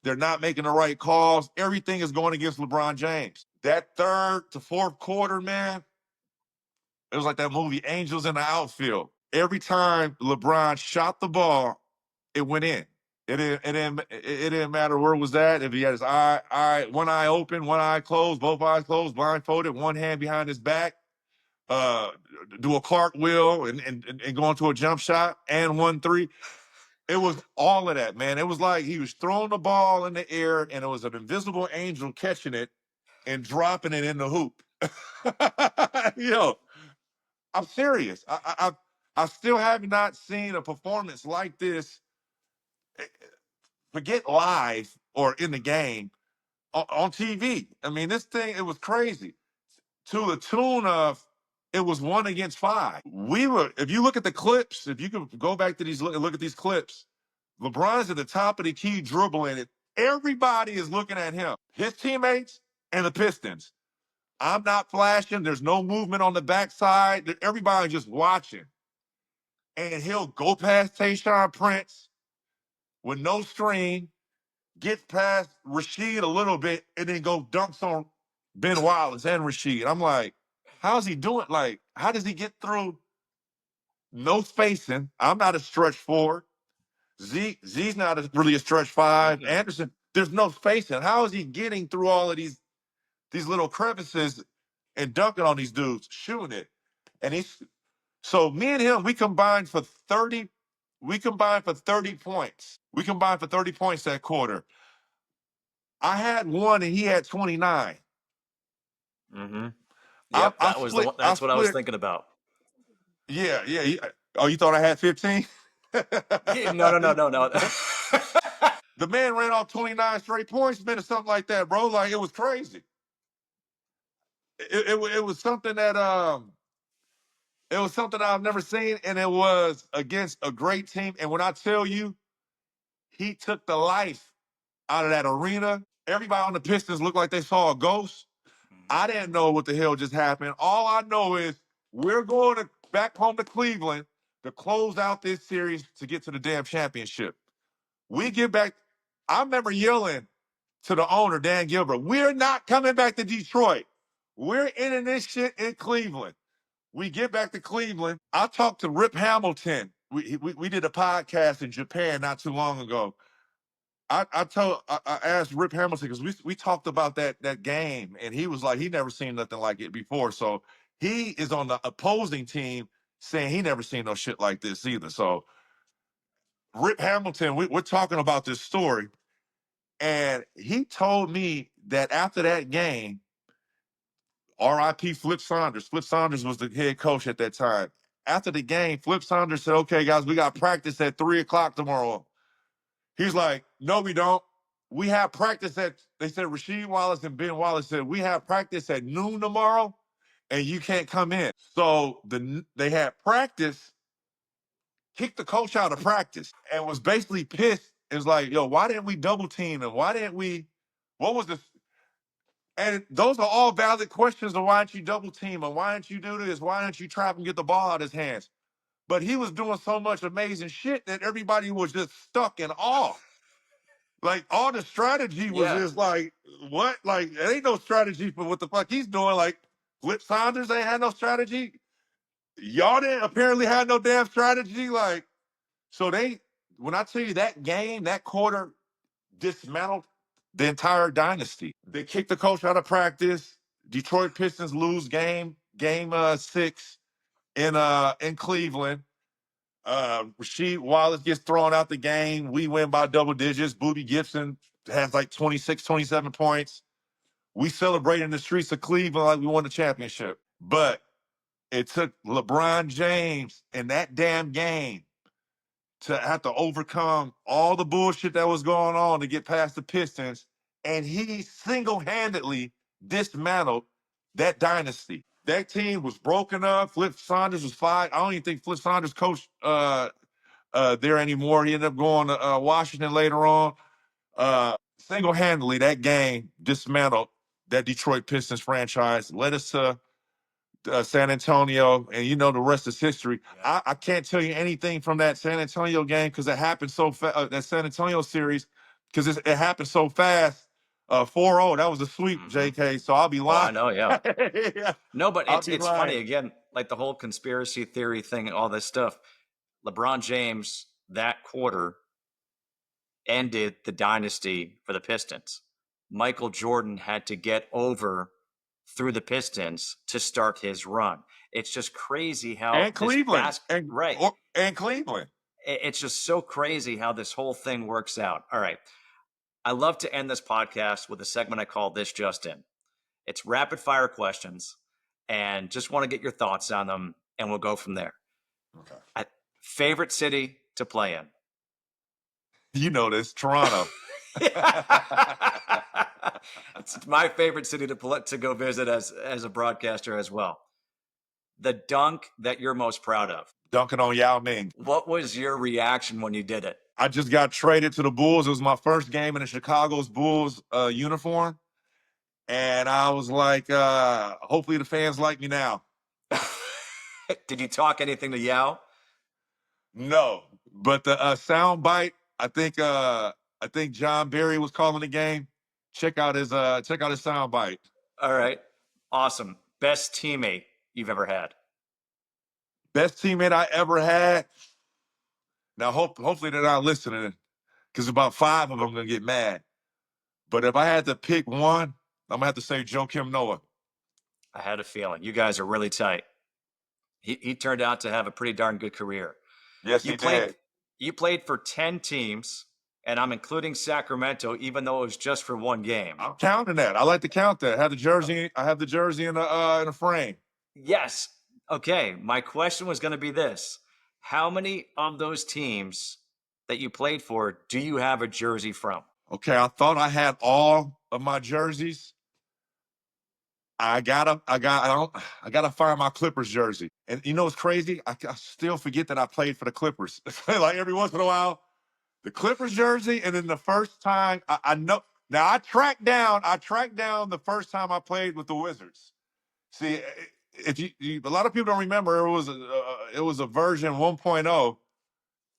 They're not making the right calls. Everything is going against LeBron James. That third to fourth quarter, man, it was like that movie Angels in the Outfield. Every time LeBron shot the ball, it went in. It didn't matter where it was at. If he had his one eye open, one eye closed, both eyes closed, blindfolded, one hand behind his back, do a cartwheel and go into a jump shot and 1-3. It was all of that, man. It was like he was throwing the ball in the air and it was an invisible angel catching it and dropping it in the hoop. Yo, I'm serious. I still have not seen a performance like this. Forget live or in the game. on TV. I mean, this thing, it was crazy. To the tune of, it was 1 against 5. If you look at the clips, if you could go back to these, look at these clips, LeBron's at the top of the key dribbling it. Everybody is looking at him, his teammates and the Pistons. I'm not flashing. There's no movement on the backside. Everybody's just watching. And he'll go past Tayshaun Prince with no screen, gets past Rasheed a little bit, and then go dunks on Ben Wallace and Rasheed. I'm like, how's he doing? Like, how does he get through no spacing? I'm not a stretch 4. Z's not really a stretch 5. Mm-hmm. Anderson, there's no spacing. How is he getting through all of these little crevices and dunking on these dudes, shooting it? And so me and him, we combined for 30 points. We combined for 30 points that quarter. I had 1 and he had 29. Mm-hmm. Yep, that's what I was thinking about. Yeah. Oh, you thought I had 15? Yeah, no. The man ran off 29 straight points, man, or something like that, bro. Like, it was crazy. It was something that I've never seen, and it was against a great team. And when I tell you, he took the life out of that arena. Everybody on the Pistons looked like they saw a ghost. I didn't know what the hell just happened. All I know is we're going back home to Cleveland to close out this series to get to the damn championship. We get back. I remember yelling to the owner, Dan Gilbert, we're not coming back to Detroit. We're ending this shit in Cleveland. We get back to Cleveland. I talked to Rip Hamilton. We did a podcast in Japan not too long ago. I asked Rip Hamilton because we talked about that game, and he was like, he never seen nothing like it before. So he is on the opposing team saying he never seen no shit like this either. So Rip Hamilton, we're talking about this story, and he told me that after that game, R.I.P. Flip Saunders. Flip Saunders was the head coach at that time. After the game, Flip Saunders said, okay, guys, we got practice at 3 o'clock tomorrow. He's like, no, we don't. We have practice they said Rasheed Wallace and Ben Wallace said, we have practice at noon tomorrow, and you can't come in. So they had practice, kicked the coach out of practice, and was basically pissed. It was like, yo, why didn't we double team him? Why didn't we, what was the, and those are all valid questions of why didn't you double team him? Why didn't you do this? Why didn't you trap and get the ball out of his hands? But he was doing so much amazing shit that everybody was just stuck in awe. Like, all the strategy was just like, what? Like, there ain't no strategy for what the fuck he's doing. Like, Flip Saunders ain't had no strategy. Y'all didn't apparently have no damn strategy. Like, so when I tell you that game, that quarter dismantled the entire dynasty. They kicked the coach out of practice. Detroit Pistons lose game 6 in Cleveland. Rasheed Wallace gets thrown out the game. We win by double digits. Boobie Gibson has like 26, 27 points. We celebrate in the streets of Cleveland like we won the championship. But it took LeBron James in that damn game to have to overcome all the bullshit that was going on to get past the Pistons. And he single-handedly dismantled that dynasty. That team was broken up. Flip Saunders was fired. I don't even think Flip Saunders coached there anymore. He ended up going to Washington later on. Single-handedly, that game dismantled that Detroit Pistons franchise, led us to San Antonio, and you know the rest is history. Yeah. I can't tell you anything from that San Antonio game because it happened so fast. That San Antonio series, because it happened so fast. 4-0, that was a sweep, JK. So I'll be lying. Oh, I know, yeah. Yeah. No, but it's funny again, like the whole conspiracy theory thing and all this stuff. LeBron James that quarter ended the dynasty for the Pistons. Michael Jordan had to get over through the Pistons to start his run. It's just crazy how and Cleveland and Cleveland. It's just so crazy how this whole thing works out. All right. I love to end this podcast with a segment I call This Just In. It's rapid fire questions, and just want to get your thoughts on them, and we'll go from there. Okay. Favorite city to play in? You know this, Toronto. It's my favorite city to go visit as a broadcaster as well. The dunk that you're most proud of. Dunking on Yao Ming. What was your reaction when you did it? I just got traded to the Bulls. It was my first game in the Chicago's Bulls uniform. And I was like, hopefully the fans like me now. Did you talk anything to Yao? No, but the sound bite, I think John Barry was calling the game. Check out his sound bite. All right. Awesome. Best teammate you've ever had. Best teammate I ever had. Now, hopefully they're not listening, because about 5 of them are gonna get mad. But if I had to pick one, I'm gonna have to say Joakim Noah. I had a feeling. You guys are really tight. He turned out to have a pretty darn good career. Yes, You he played did. you played for 10 teams, and I'm including Sacramento, even though it was just for one game. I'm counting that. I like to count that. I have the jersey in a frame. Yes. Okay. My question was going to be this: how many of those teams that you played for do you have a jersey from? Okay, I thought I had all of my jerseys. I gotta find my Clippers jersey. And you know what's crazy? I still forget that I played for the Clippers. Like every once in a while, the Clippers jersey, and then the first time I know. Now I tracked down the first time I played with the Wizards. See, if a lot of people don't remember, it was a version 1.0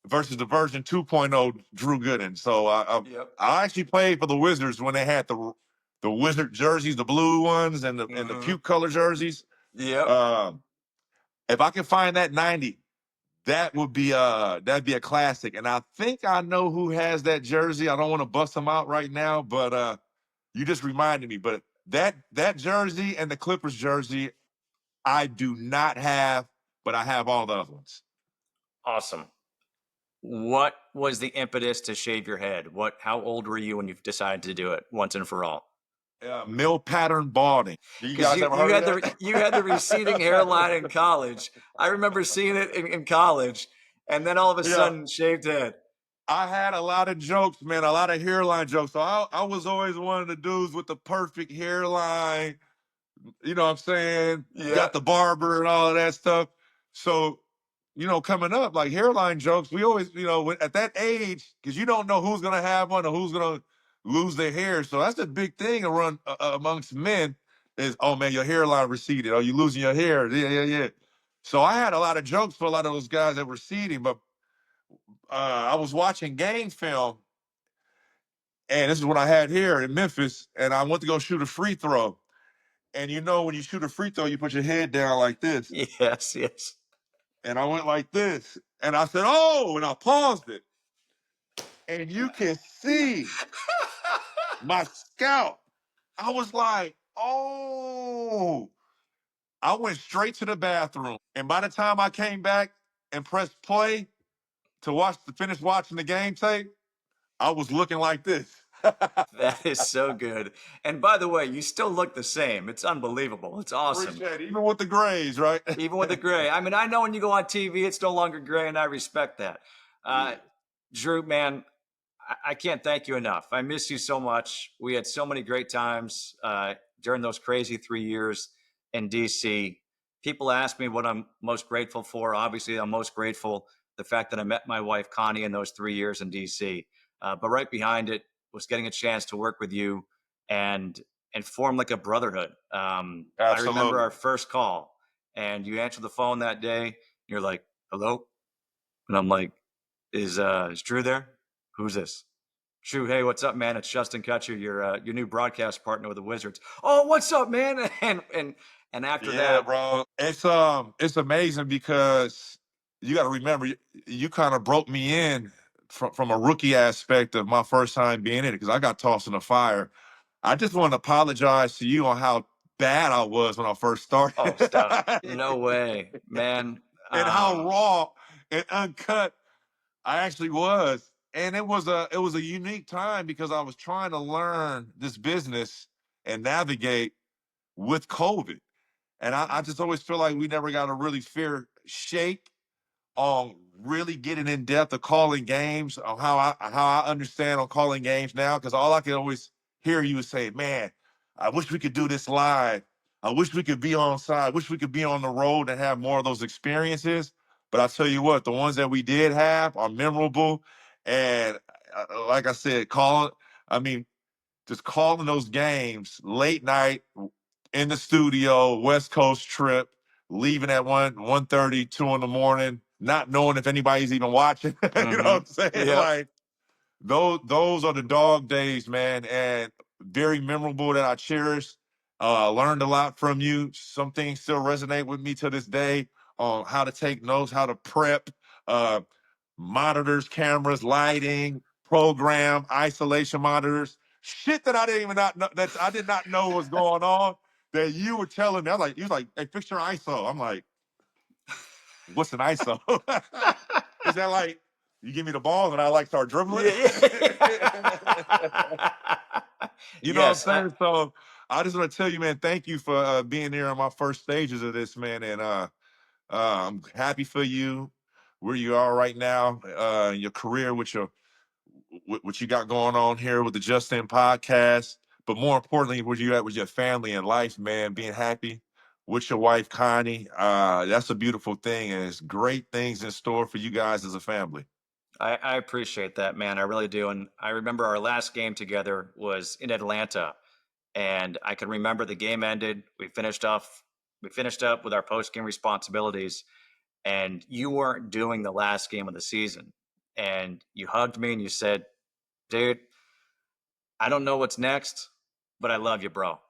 versus the version 2.0 Drew Gooden. So Yep. I actually played for the Wizards when they had the Wizard jerseys, the blue ones, and the puke color jerseys. Yep. If I can find that 90, that'd be a classic. And I think I know who has that jersey. I don't want to bust them out right now, but you just reminded me. But that jersey and the Clippers jersey, I do not have, but I have all the other ones. Awesome. What was the impetus to shave your head? How old were you when you decided to do it once and for all? Mill pattern balding. You guys ever heard of that? You had the receding hairline in college. I remember seeing it in college, and then all of a sudden, shaved head. I had a lot of jokes, man, a lot of hairline jokes. So I was always one of the dudes with the perfect hairline. You know what I'm saying? Yeah. Got the barber and all of that stuff. So, coming up, like hairline jokes, we always, at that age, because you don't know who's going to have one or who's going to lose their hair. So that's the big thing around amongst men is, oh, man, your hairline receded. Oh, you losing your hair. Yeah. So I had a lot of jokes for a lot of those guys that were receding, but I was watching game film, and this is what I had here in Memphis, and I went to go shoot a free throw. And when you shoot a free throw, you put your head down like this. Yes. And I went like this. And I said, oh, and I paused it. And you can see my scalp. I was like, oh. I went straight to the bathroom. And by the time I came back and pressed play to finish watching the game tape, I was looking like this. That is so good. And by the way, you still look the same. It's unbelievable. It's awesome. Appreciate it. Even with the grays, right? Even with the gray. I mean, I know when you go on TV, it's no longer gray, and I respect that. Drew, man, I can't thank you enough. I miss you so much. We had so many great times during those crazy 3 years in DC. People ask me what I'm most grateful for. Obviously, I'm most grateful the fact that I met my wife, Connie, in those 3 years in DC. But right behind it was getting a chance to work with you and form like a brotherhood. I remember our first call, and you answered the phone that day. You're like, hello? And I'm like, is Drew there? Who's this? Drew, hey, what's up, man? It's Justin Kutcher, your new broadcast partner with the Wizards. Oh, what's up, man? And after that, bro, it's amazing because you got to remember, you kind of broke me in from a rookie aspect of my first time being in it, because I got tossed in the fire. I just want to apologize to you on how bad I was when I first started. Oh, stop. No way, man. And how raw and uncut I actually was. And it was a unique time because I was trying to learn this business and navigate with COVID. And I just always feel like we never got a really fair shake on really getting in depth of calling games, on how I understand on calling games now. Because all I can always hear you say, man, I wish we could do this live. I wish we could be on side. I wish we could be on the road and have more of those experiences. But I tell you what, the ones that we did have are memorable. And like I said, just calling those games late night in the studio, West Coast trip, leaving at 1:30, 2 in the morning, not knowing if anybody's even watching. You know what I'm saying? Yep. Like those are the dog days, man, and very memorable that I cherish. Learned a lot from you. Some things still resonate with me to this day on how to take notes, how to prep, uh, monitors, cameras, lighting, program, isolation monitors, shit that I didn't even not know that I did not know was going on. That you were telling me, you was like, hey, fix your ISO. I'm like, what's an ISO? Is that like you give me the ball and I like start dribbling? You know Yes. what I'm saying? So I just want to tell you, man, thank you for being there on my first stages of this, man. And I'm happy for you where you are right now, your career with what you got going on here with the Justin podcast. But more importantly, where you at with your family and life, man, being happy with your wife, Connie. That's a beautiful thing. And it's great things in store for you guys as a family. I appreciate that, man. I really do. And I remember our last game together was in Atlanta, and I can remember the game ended. We finished up with our post game responsibilities, and you weren't doing the last game of the season. And you hugged me and you said, "Dude, I don't know what's next, but I love you, bro."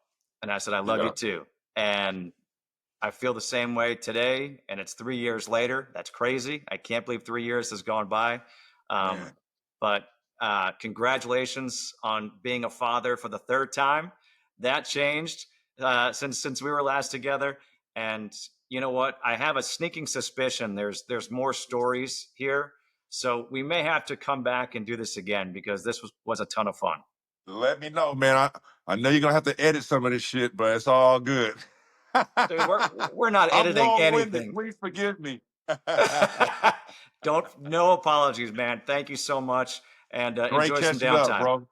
And I said, "I love you Yeah. too." And I feel the same way today, and it's 3 years later. That's crazy. I can't believe 3 years has gone by. Man. Um, but congratulations on being a father for the third time. That changed since we were last together. And you know what? I have a sneaking suspicion there's more stories here. So we may have to come back and do this again because this was a ton of fun. Let me know, man. I know you're gonna have to edit some of this shit, but it's all good. Dude, we're not I'm editing long-winded. anything. Please forgive me. Don't, no apologies, man. Thank you so much, and Great enjoy some catching up, downtime. bro.